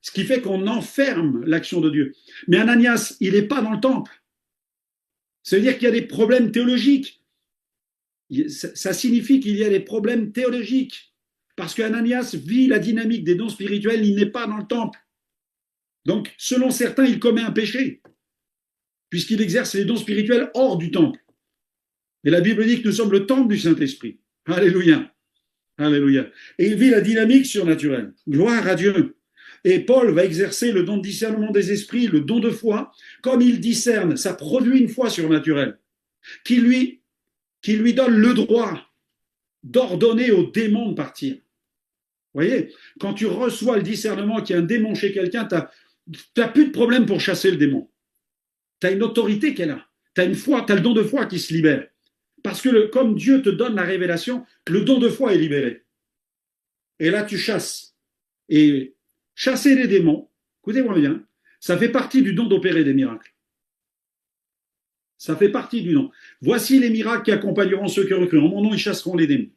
Ce qui fait qu'on enferme l'action de Dieu. Mais Ananias, il n'est pas dans le temple. Ça veut dire qu'il y a des problèmes théologiques. Ça signifie qu'il y a des problèmes théologiques. Parce qu'Ananias vit la dynamique des dons spirituels, il n'est pas dans le temple. Donc, selon certains, il commet un péché, puisqu'il exerce les dons spirituels hors du temple. Et la Bible dit que nous sommes le temple du Saint-Esprit. Alléluia. Alléluia. Et il vit la dynamique surnaturelle. Gloire à Dieu. Et Paul va exercer le don de discernement des esprits, le don de foi. Comme il discerne, ça produit une foi surnaturelle qui lui donne le droit d'ordonner aux démons de partir. Vous voyez, quand tu reçois le discernement qu'il y a un démon chez quelqu'un, tu n'as plus de problème pour chasser le démon. Tu as une autorité qu'elle a. Tu as une foi, tu as le don de foi qui se libère. Parce que comme Dieu te donne la révélation, le don de foi est libéré. Et là, tu chasses. Et chasser les démons, écoutez-moi bien, ça fait partie du don d'opérer des miracles. Ça fait partie du don. Voici les miracles qui accompagneront ceux qui recrutent. En mon nom, ils chasseront les démons.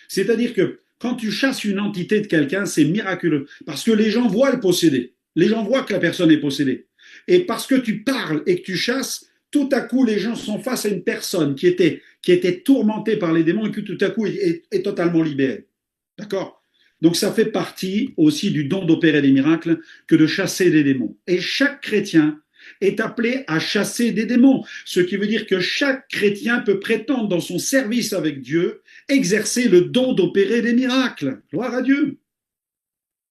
C'est-à-dire que quand tu chasses une entité de quelqu'un, c'est miraculeux. Parce que les gens voient le posséder. Les gens voient que la personne est possédée. Et parce que tu parles et que tu chasses, tout à coup, les gens sont face à une personne qui était tourmentée par les démons et qui tout à coup est totalement libérée. D'accord ? Donc ça fait partie aussi du don d'opérer des miracles que de chasser des démons. Et chaque chrétien est appelé à chasser des démons. Ce qui veut dire que chaque chrétien peut prétendre dans son service avec Dieu exercer le don d'opérer des miracles. Gloire à Dieu.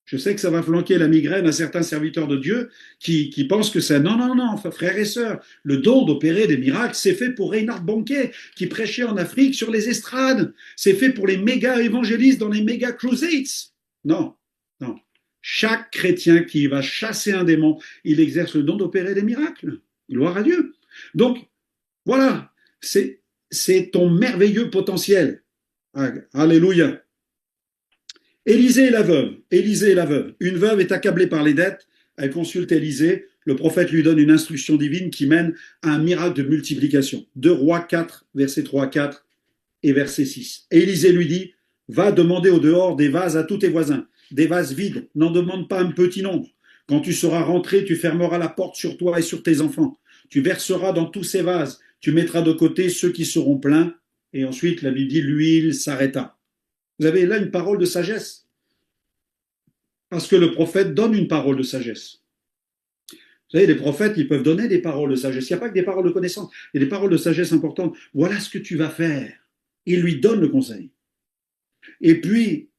Je sais que ça va flanquer la migraine à certains serviteurs de Dieu qui pensent que c'est non, non, non, frères et sœurs, le don d'opérer des miracles, c'est fait pour Reinhard Bonnke qui prêchait en Afrique sur les estrades. C'est fait pour les méga évangélistes dans les méga crusades. Non, non. Chaque chrétien qui va chasser un démon, il exerce le don d'opérer des miracles. Gloire à Dieu. Donc, voilà, c'est ton merveilleux potentiel. Alléluia. Élisée et la veuve. Une veuve est accablée par les dettes, elle consulte Élisée, le prophète lui donne une instruction divine qui mène à un miracle de multiplication. 2 Rois 4, versets 3 à 4 et verset 6. Et Élisée lui dit, va demander au dehors des vases à tous tes voisins, des vases vides, n'en demande pas un petit nombre. Quand tu seras rentré, tu fermeras la porte sur toi et sur tes enfants. Tu verseras dans tous ces vases, tu mettras de côté ceux qui seront pleins. Et ensuite, la Bible dit, l'huile s'arrêta. Vous avez là une parole de sagesse. Parce que le prophète donne une parole de sagesse. Vous savez, les prophètes, ils peuvent donner des paroles de sagesse. Il n'y a pas que des paroles de connaissance, il y a des paroles de sagesse importantes. Voilà ce que tu vas faire. Il lui donne le conseil. Et puis,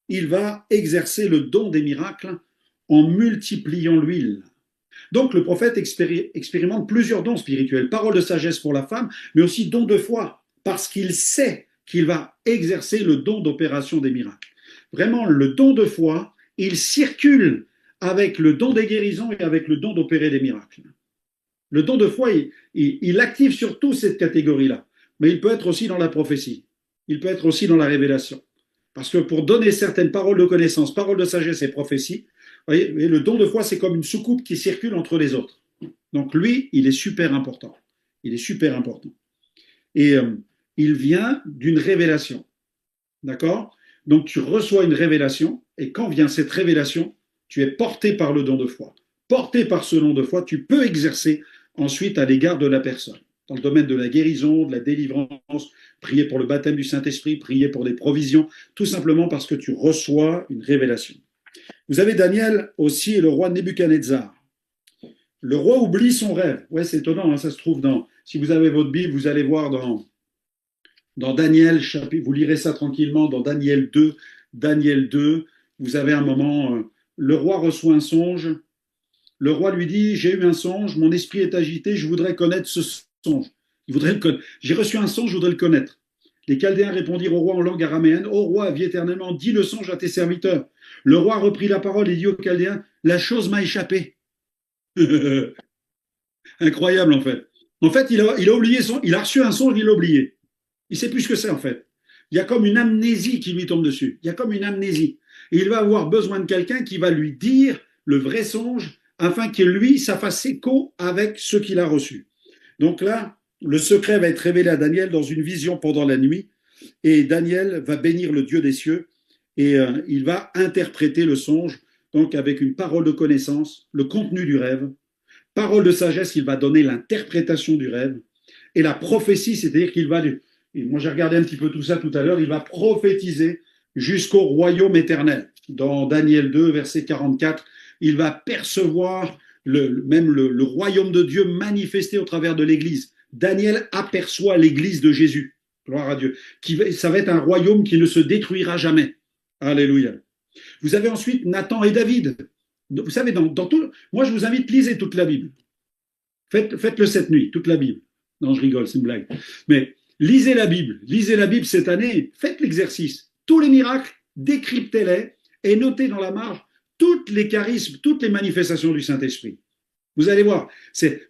il va exercer le don des miracles en multipliant l'huile. Donc, le prophète expérimente plusieurs dons spirituels. Parole de sagesse pour la femme, mais aussi don de foi, parce qu'il sait qu'il va exercer le don d'opération des miracles. Vraiment, le don de foi, il circule avec le don des guérisons et avec le don d'opérer des miracles. Le don de foi, il active surtout cette catégorie-là, mais il peut être aussi dans la prophétie, il peut être aussi dans la révélation. Parce que pour donner certaines paroles de connaissance, paroles de sagesse et prophétie, voyez, le don de foi, c'est comme une soucoupe qui circule entre les autres. Donc lui, il est super important. Il est super important. Et il vient d'une révélation. D'accord ? Donc tu reçois une révélation, et quand vient cette révélation, Tu es porté par le don de foi. Porté par ce don de foi, tu peux exercer ensuite à l'égard de la personne. Dans le domaine de la guérison, de la délivrance, prier pour le baptême du Saint-Esprit, prier pour des provisions, tout simplement parce que tu reçois une révélation. Vous avez Daniel aussi et le roi Nebuchadnezzar. Le roi oublie son rêve. Ouais, c'est étonnant, hein, ça se trouve dans... Si vous avez votre Bible, vous allez voir dans Daniel, vous lirez ça tranquillement, dans Daniel 2, vous avez un moment, le roi reçoit un songe, le roi lui dit, j'ai eu un songe, mon esprit est agité, je voudrais connaître ce songe. J'ai reçu un songe, je voudrais le connaître. Les Chaldéens répondirent au roi en langue araméenne, ô roi, vie éternellement, dis le songe à tes serviteurs. Le roi reprit la parole et dit aux Chaldéens, la chose m'a échappé. Incroyable en fait. En fait, il a oublié il a reçu un songe, il l'a oublié. Il sait plus ce que c'est en fait. Il y a comme une amnésie qui lui tombe dessus. Il y a comme une amnésie. Et il va avoir besoin de quelqu'un qui va lui dire le vrai songe afin que lui, ça fasse écho avec ce qu'il a reçu. Donc là, le secret va être révélé à Daniel dans une vision pendant la nuit. Et Daniel va bénir le Dieu des cieux et il va interpréter le songe, donc avec une parole de connaissance, le contenu du rêve. Parole de sagesse, il va donner l'interprétation du rêve. Et la prophétie, c'est-à-dire qu'il va... Moi, j'ai regardé un petit peu tout ça tout à l'heure. Il va prophétiser jusqu'au royaume éternel. Dans Daniel 2, verset 44, il va percevoir le royaume de Dieu manifesté au travers de l'Église. Daniel aperçoit l'Église de Jésus. Gloire à Dieu. Ça va être un royaume qui ne se détruira jamais. Alléluia. Vous avez ensuite Nathan et David. Vous savez, dans tout... Moi, je vous invite, lisez toute la Bible. Faites-le cette nuit, toute la Bible. Non, je rigole, c'est une blague. Mais lisez la Bible cette année, faites l'exercice. Tous les miracles, décryptez-les et notez dans la marge tous les charismes, toutes les manifestations du Saint-Esprit. Vous allez voir,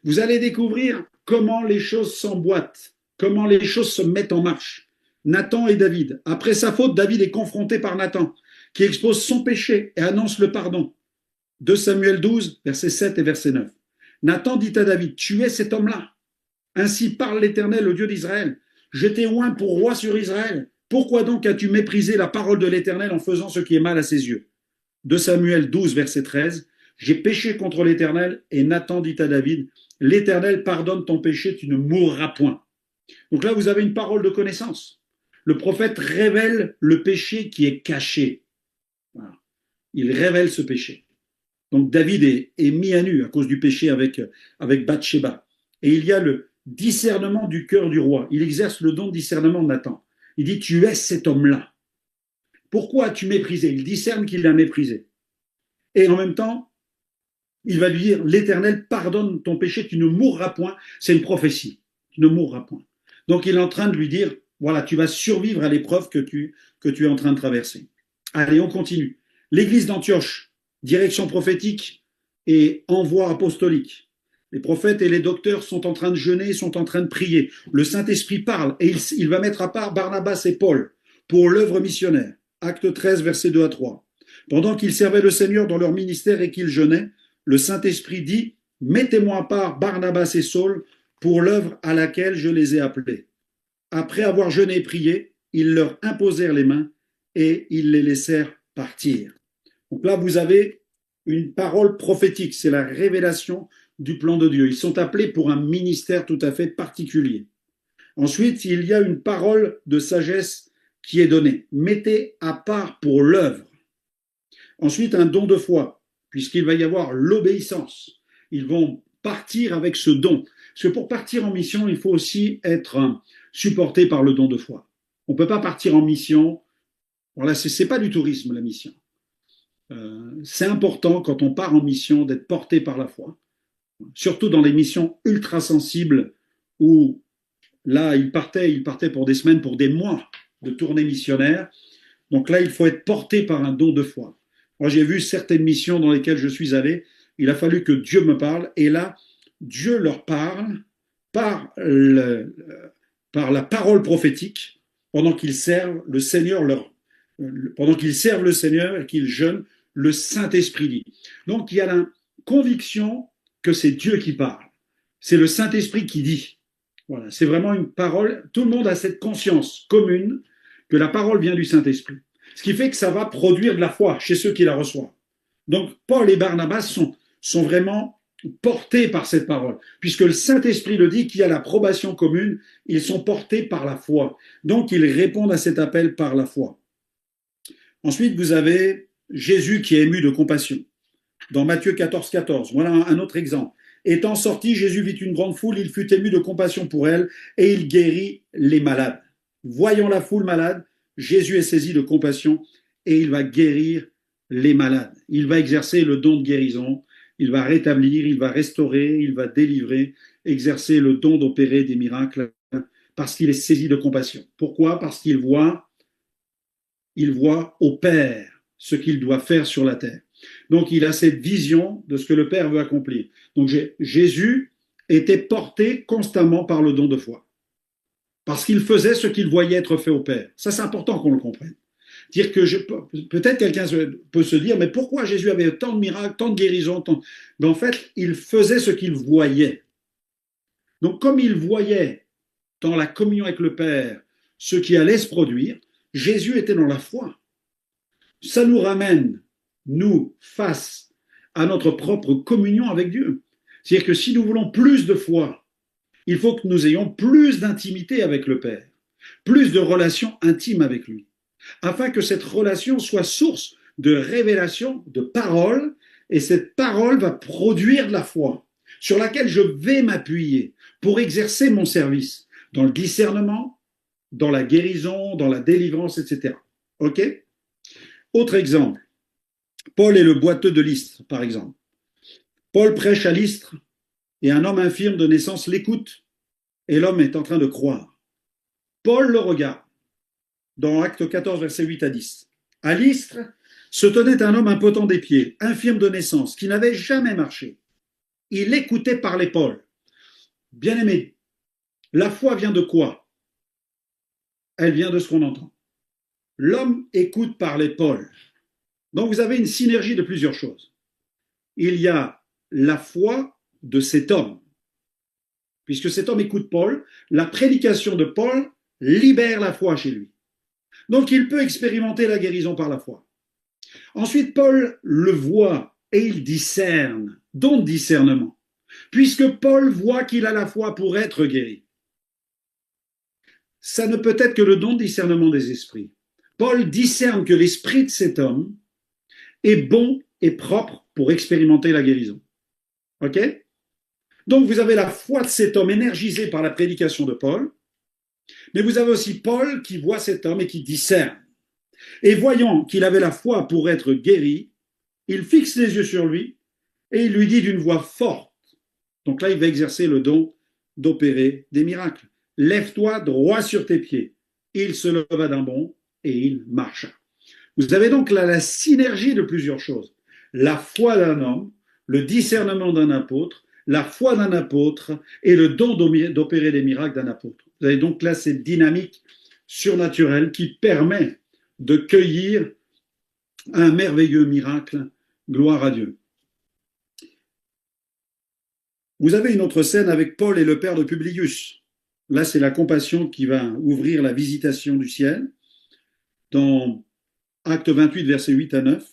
vous allez découvrir comment les choses s'emboîtent, comment les choses se mettent en marche. Nathan et David. Après sa faute, David est confronté par Nathan, qui expose son péché et annonce le pardon. 2 Samuel 12, versets 7 et verset 9. Nathan dit à David, tu es cet homme-là. Ainsi parle l'Éternel, le Dieu d'Israël. Je t'ai oint pour roi sur Israël. Pourquoi donc as-tu méprisé la parole de l'Éternel en faisant ce qui est mal à ses yeux? 2 Samuel 12, verset 13. J'ai péché contre l'Éternel et Nathan dit à David, l'Éternel pardonne ton péché, tu ne mourras point. Donc là, vous avez une parole de connaissance. Le prophète révèle le péché qui est caché. Voilà. Il révèle ce péché. Donc David est mis à nu à cause du péché avec Bathsheba. Et il y a le discernement du cœur du roi. Il exerce le don de discernement de Nathan. Il dit, tu es cet homme-là. Pourquoi as-tu méprisé? Il discerne qu'il l'a méprisé. Et en même temps, il va lui dire, l'Éternel pardonne ton péché, tu ne mourras point. C'est une prophétie. Tu ne mourras point. Donc il est en train de lui dire, voilà, tu vas survivre à l'épreuve que tu es en train de traverser. Allez, on continue. L'église d'Antioche, direction prophétique et envoi apostolique. Les prophètes et les docteurs sont en train de jeûner, sont en train de prier. Le Saint-Esprit parle et il va mettre à part Barnabas et Paul pour l'œuvre missionnaire. Acte 13, versets 2 à 3. Pendant qu'ils servaient le Seigneur dans leur ministère et qu'ils jeûnaient, le Saint-Esprit dit, mettez-moi à part Barnabas et Saul pour l'œuvre à laquelle je les ai appelés. Après avoir jeûné et prié, ils leur imposèrent les mains et ils les laissèrent partir. Donc là, vous avez une parole prophétique, c'est la révélation du plan de Dieu. Ils sont appelés pour un ministère tout à fait particulier. Ensuite, il y a une parole de sagesse qui est donnée. Mettez à part pour l'œuvre. Ensuite, un don de foi, puisqu'il va y avoir l'obéissance. Ils vont partir avec ce don. Parce que pour partir en mission, il faut aussi être supporté par le don de foi. On ne peut pas partir en mission. Voilà, c'est pas du tourisme, la mission. C'est important quand on part en mission d'être porté par la foi. Surtout dans les missions ultra sensibles où là, il partait pour des semaines, pour des mois de tournée missionnaire. Donc là, il faut être porté par un don de foi. Moi, j'ai vu certaines missions dans lesquelles je suis allé. Il a fallu que Dieu me parle. Et là, Dieu leur parle par la parole prophétique pendant qu'ils servent le Seigneur, et qu'ils jeûnent, le Saint-Esprit dit. Donc, il y a la conviction que c'est Dieu qui parle. C'est le Saint-Esprit qui dit. Voilà, c'est vraiment une parole. Tout le monde a cette conscience commune que la parole vient du Saint-Esprit. Ce qui fait que ça va produire de la foi chez ceux qui la reçoivent. Donc Paul et Barnabas sont vraiment portés par cette parole, puisque le Saint-Esprit le dit qu'il y a l'approbation commune, ils sont portés par la foi. Donc ils répondent à cet appel par la foi. Ensuite, vous avez Jésus qui est ému de compassion. Dans Matthieu 14, 14, voilà un autre exemple. Étant sorti, Jésus vit une grande foule, il fut ému de compassion pour elle et il guérit les malades. Voyant la foule malade, Jésus est saisi de compassion et il va guérir les malades. Il va exercer le don de guérison, il va rétablir, il va restaurer, il va délivrer, exercer le don d'opérer des miracles parce qu'il est saisi de compassion. Pourquoi? Parce qu'il voit au Père ce qu'il doit faire sur la terre. Donc il a cette vision de ce que le Père veut accomplir. Donc Jésus était porté constamment par le don de foi. Parce qu'il faisait ce qu'il voyait être fait au Père. Ça, c'est important qu'on le comprenne. Dire que peut-être quelqu'un peut se dire, mais pourquoi Jésus avait tant de miracles, tant de guérisons, Mais en fait, il faisait ce qu'il voyait. Donc comme il voyait dans la communion avec le Père ce qui allait se produire, Jésus était dans la foi. Ça nous ramène, nous, face à notre propre communion avec Dieu. C'est-à-dire que si nous voulons plus de foi, il faut que nous ayons plus d'intimité avec le Père, plus de relations intimes avec lui, afin que cette relation soit source de révélation, de parole, et cette parole va produire de la foi, sur laquelle je vais m'appuyer pour exercer mon service, dans le discernement, dans la guérison, dans la délivrance, etc. OK? Autre exemple, Paul est le boiteux de Lystre, par exemple. Paul prêche à Lystre et un homme infirme de naissance l'écoute et l'homme est en train de croire. Paul le regarde dans Actes 14, versets 8 à 10. À Lystre se tenait un homme impotent des pieds, infirme de naissance, qui n'avait jamais marché. Il écoutait parler Paul. Bien-aimé, la foi vient de quoi? Elle vient de ce qu'on entend. L'homme écoute parler Paul. Donc vous avez une synergie de plusieurs choses. Il y a la foi de cet homme. Puisque cet homme écoute Paul, la prédication de Paul libère la foi chez lui. Donc il peut expérimenter la guérison par la foi. Ensuite, Paul le voit et il discerne, don de discernement. Puisque Paul voit qu'il a la foi pour être guéri. Ça ne peut être que le don de discernement des esprits. Paul discerne que l'esprit de cet homme est bon et propre pour expérimenter la guérison. OK? Donc vous avez la foi de cet homme énergisée par la prédication de Paul, mais vous avez aussi Paul qui voit cet homme et qui discerne. Et voyant qu'il avait la foi pour être guéri, il fixe les yeux sur lui et il lui dit d'une voix forte. Donc là, il va exercer le don d'opérer des miracles. Lève-toi droit sur tes pieds. Il se leva d'un bond et il marcha. Vous avez donc là la synergie de plusieurs choses. La foi d'un homme, le discernement d'un apôtre, la foi d'un apôtre et le don d'opérer des miracles d'un apôtre. Vous avez donc là cette dynamique surnaturelle qui permet de cueillir un merveilleux miracle. Gloire à Dieu. Vous avez une autre scène avec Paul et le père de Publius. Là, c'est la compassion qui va ouvrir la visitation du ciel. Dans Acte 28, versets 8 à 9,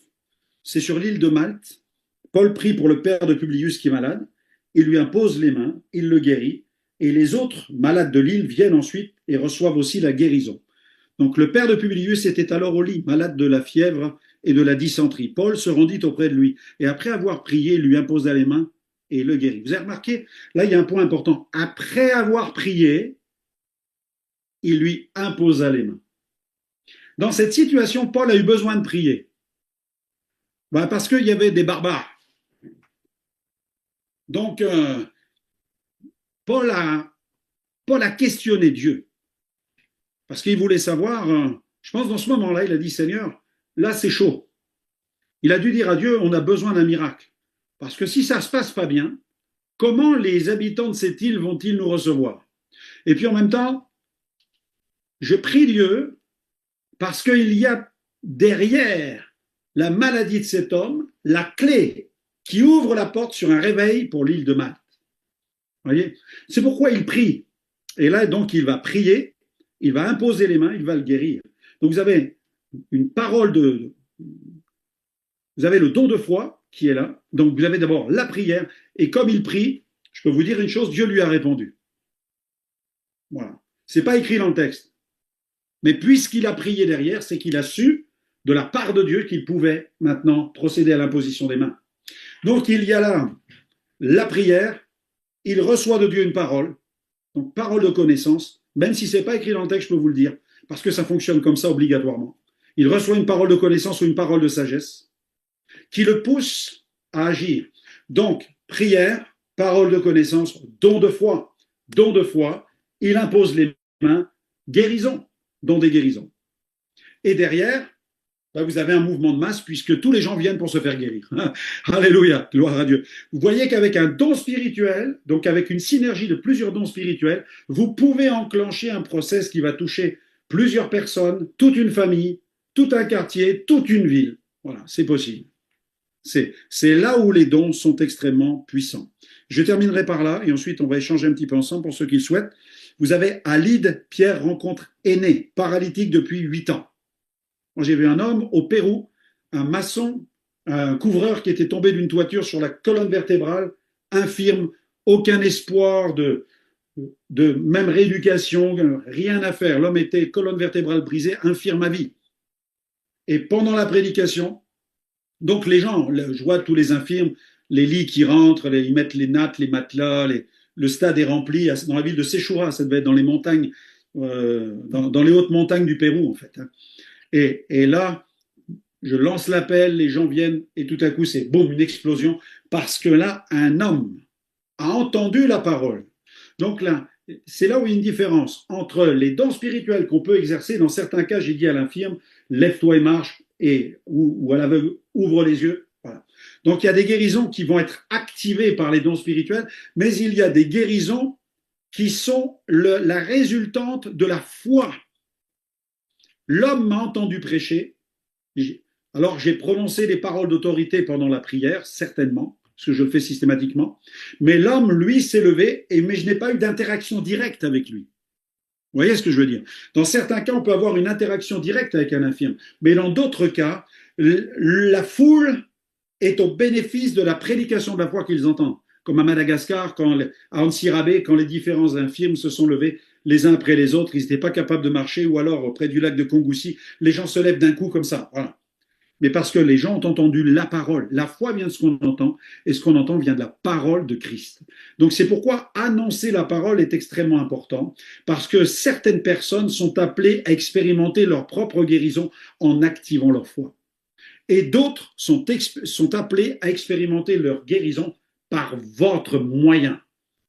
c'est sur l'île de Malte. Paul prie pour le père de Publius qui est malade. Il lui impose les mains, il le guérit. Et les autres malades de l'île viennent ensuite et reçoivent aussi la guérison. Donc le père de Publius était alors au lit, malade de la fièvre et de la dysenterie. Paul se rendit auprès de lui et après avoir prié, il lui imposa les mains et le guérit. Vous avez remarqué, là il y a un point important. Après avoir prié, il lui imposa les mains. Dans cette situation, Paul a eu besoin de prier. Parce qu'il y avait des barbares. Donc, Paul a questionné Dieu. Parce qu'il voulait savoir, je pense dans ce moment-là, il a dit, Seigneur, là c'est chaud. Il a dû dire à Dieu, on a besoin d'un miracle. Parce que si ça ne se passe pas bien, comment les habitants de cette île vont-ils nous recevoir? Et puis en même temps, je prie Dieu parce qu'il y a derrière la maladie de cet homme la clé qui ouvre la porte sur un réveil pour l'île de Malte. Vous voyez? C'est pourquoi il prie. Et là, donc, il va prier, il va imposer les mains, il va le guérir. Donc, vous avez une parole vous avez le don de foi qui est là. Donc vous avez d'abord la prière. Et comme il prie, je peux vous dire une chose, Dieu lui a répondu. Voilà. C'est pas écrit dans le texte. Mais puisqu'il a prié derrière, c'est qu'il a su de la part de Dieu qu'il pouvait maintenant procéder à l'imposition des mains. Donc il y a là la prière, il reçoit de Dieu une parole, donc parole de connaissance, même si c'est pas écrit dans le texte, je peux vous le dire, parce que ça fonctionne comme ça obligatoirement. Il reçoit une parole de connaissance ou une parole de sagesse qui le pousse à agir. Donc, prière, parole de connaissance, don de foi. Don de foi, il impose les mains, guérison, don des guérisons. Et derrière, vous avez un mouvement de masse puisque tous les gens viennent pour se faire guérir. Alléluia, gloire à Dieu. Vous voyez qu'avec un don spirituel, donc avec une synergie de plusieurs dons spirituels, vous pouvez enclencher un process qui va toucher plusieurs personnes, toute une famille, tout un quartier, toute une ville. Voilà, c'est possible. C'est là où les dons sont extrêmement puissants. Je terminerai par là et ensuite on va échanger un petit peu ensemble pour ceux qui le souhaitent. Vous avez à Lide, Pierre rencontre Aîné, paralytique depuis 8 ans. Moi, j'ai vu un homme au Pérou, un maçon, un couvreur qui était tombé d'une toiture sur la colonne vertébrale, infirme, aucun espoir de même rééducation, rien à faire. L'homme était colonne vertébrale brisée, infirme à vie. Et pendant la prédication, donc les gens, je vois tous les infirmes, les lits qui rentrent, ils mettent les nattes, les matelas, le stade est rempli dans la ville de Sechura, ça devait être dans les montagnes, dans les hautes montagnes du Pérou en fait. Et là, je lance l'appel, les gens viennent et tout à coup c'est boum, une explosion parce que là, un homme a entendu la parole. Donc là, c'est là où il y a une différence entre les dons spirituels qu'on peut exercer. Dans certains cas, j'ai dit à l'infirme, lève-toi et marche, ou à l'aveugle, ouvre les yeux. Voilà. Donc il y a des guérisons qui vont être activées par les dons spirituels, mais il y a des guérisons qui sont la résultante de la foi. L'homme m'a entendu prêcher, alors j'ai prononcé des paroles d'autorité pendant la prière, certainement, parce que je le fais systématiquement, mais l'homme, lui, s'est levé, mais je n'ai pas eu d'interaction directe avec lui. Vous voyez ce que je veux dire? Dans certains cas, on peut avoir une interaction directe avec un infirme, mais dans d'autres cas, la foule est au bénéfice de la prédication de la foi qu'ils entendent. Comme à Madagascar, à Antsirabe, quand les différents infirmes se sont levés les uns après les autres, ils n'étaient pas capables de marcher, ou alors près du lac de Kongoussi, les gens se lèvent d'un coup comme ça. Voilà. Mais parce que les gens ont entendu la parole. La foi vient de ce qu'on entend, et ce qu'on entend vient de la parole de Christ. Donc c'est pourquoi annoncer la parole est extrêmement important, parce que certaines personnes sont appelées à expérimenter leur propre guérison en activant leur foi. Et d'autres sont appelés à expérimenter leur guérison par votre moyen,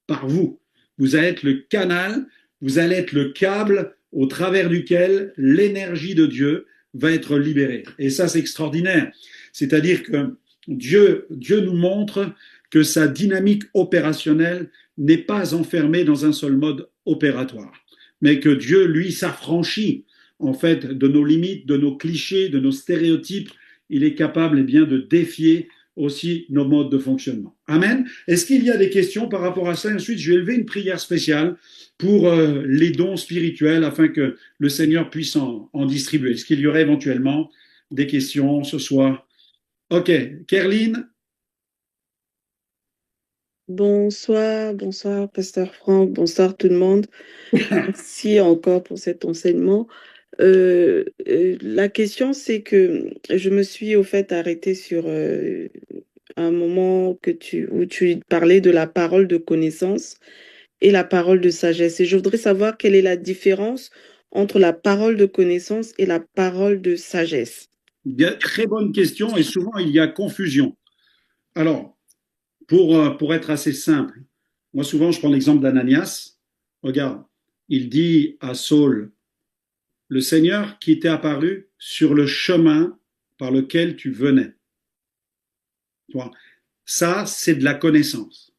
par vous. Vous allez être le canal, vous allez être le câble au travers duquel l'énergie de Dieu va être libérée. Et ça, c'est extraordinaire. C'est-à-dire que Dieu nous montre que sa dynamique opérationnelle n'est pas enfermée dans un seul mode opératoire, mais que Dieu, lui, s'affranchit en fait de nos limites, de nos clichés, de nos stéréotypes. Il est capable, eh bien, de défier aussi nos modes de fonctionnement. Amen. Est-ce qu'il y a des questions par rapport à ça? Ensuite, je vais élever une prière spéciale pour les dons spirituels afin que le Seigneur puisse en distribuer. Est-ce qu'il y aurait éventuellement des questions ce soir? Ok. Kerline? Bonsoir, bonsoir, Pasteur Franck, bonsoir tout le monde. Merci encore pour cet enseignement. La question, c'est que je me suis au fait arrêtée sur un moment où tu parlais de la parole de connaissance et la parole de sagesse. Et je voudrais savoir quelle est la différence entre la parole de connaissance et la parole de sagesse. Très bonne question, et souvent il y a confusion. Alors, pour être assez simple, moi souvent je prends l'exemple d'Ananias. Regarde, il dit à Saul, le Seigneur qui t'est apparu sur le chemin par lequel tu venais. Tu vois, ça, c'est de la connaissance.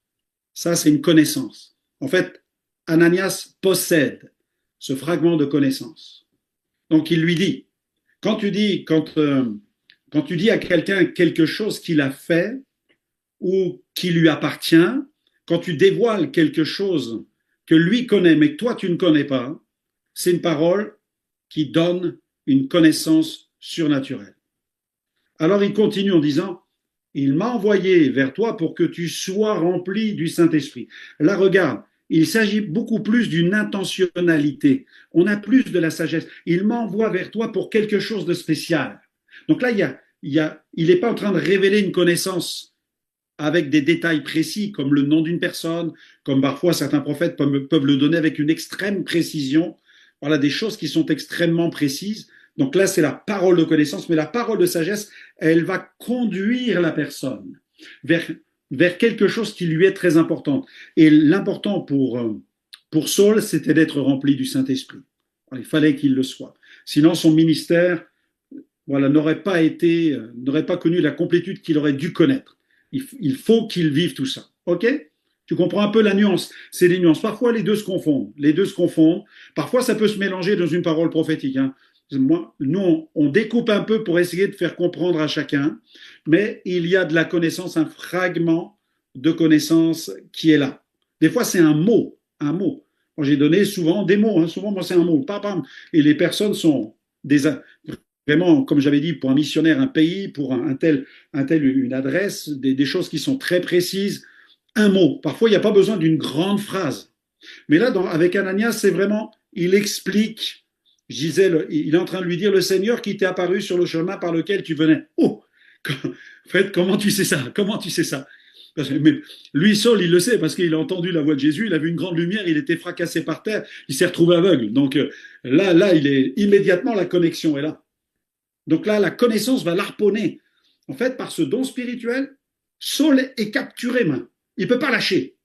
Ça, c'est une connaissance. En fait, Ananias possède ce fragment de connaissance. Donc, il lui dit, quand tu dis à quelqu'un quelque chose qu'il a fait ou qui lui appartient, quand tu dévoiles quelque chose que lui connaît, mais que toi, tu ne connais pas, c'est une parole qui donne une connaissance surnaturelle. Alors il continue en disant, il m'a envoyé vers toi pour que tu sois rempli du Saint-Esprit. Là, regarde, il s'agit beaucoup plus d'une intentionnalité. On a plus de la sagesse. Il m'envoie vers toi pour quelque chose de spécial. Donc là, il n'est pas en train de révéler une connaissance avec des détails précis, comme le nom d'une personne, comme parfois certains prophètes peuvent le donner avec une extrême précision. Voilà, des choses qui sont extrêmement précises. Donc là, c'est la parole de connaissance, mais la parole de sagesse, elle va conduire la personne vers quelque chose qui lui est très important. Et l'important pour Saul, c'était d'être rempli du Saint-Esprit. Il fallait qu'il le soit. Sinon, son ministère, voilà, n'aurait pas connu la complétude qu'il aurait dû connaître. Il faut qu'il vive tout ça. OK? Tu comprends un peu la nuance. C'est des nuances. Parfois, les deux se confondent. Les deux se confondent. Parfois, ça peut se mélanger dans une parole prophétique. Hein. Nous, on découpe un peu pour essayer de faire comprendre à chacun, mais il y a de la connaissance, un fragment de connaissance qui est là. Des fois, c'est un mot, un mot. Moi, j'ai donné souvent des mots. Hein. Souvent, moi, c'est un mot. Pam, pam. Et les personnes sont vraiment, comme j'avais dit, pour un missionnaire, un pays, pour un tel, une adresse, des choses qui sont très précises. Un mot. Parfois, il n'y a pas besoin d'une grande phrase. Mais là, avec Ananias, c'est vraiment, il explique, je disais, il est en train de lui dire, le Seigneur qui t'est apparu sur le chemin par lequel tu venais. Oh, en fait, comment tu sais ça? Comment tu sais ça? Mais lui, Saul, il le sait parce qu'il a entendu la voix de Jésus, il a vu une grande lumière, il était fracassé par terre, il s'est retrouvé aveugle. Donc là, il est immédiatement, la connexion est là. Donc là, la connaissance va l'harponner. En fait, par ce don spirituel, Saul est capturé, main. Il ne peut pas lâcher.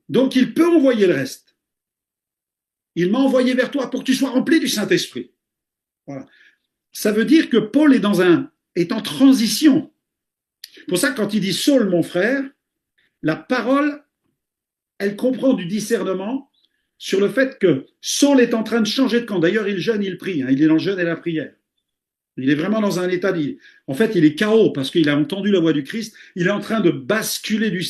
Donc, il peut envoyer le reste. Il m'a envoyé vers toi pour que tu sois rempli du Saint-Esprit. Voilà. Ça veut dire que Paul est en transition. C'est pour ça que quand il dit Saul, mon frère, la parole, elle comprend du discernement sur le fait que Saul est en train de changer de camp. D'ailleurs, il jeûne, il prie. Hein. Il est dans le jeûne et la prière. Il est vraiment dans un état en fait, il est KO parce qu'il a entendu la voix du Christ. Il est en train de basculer du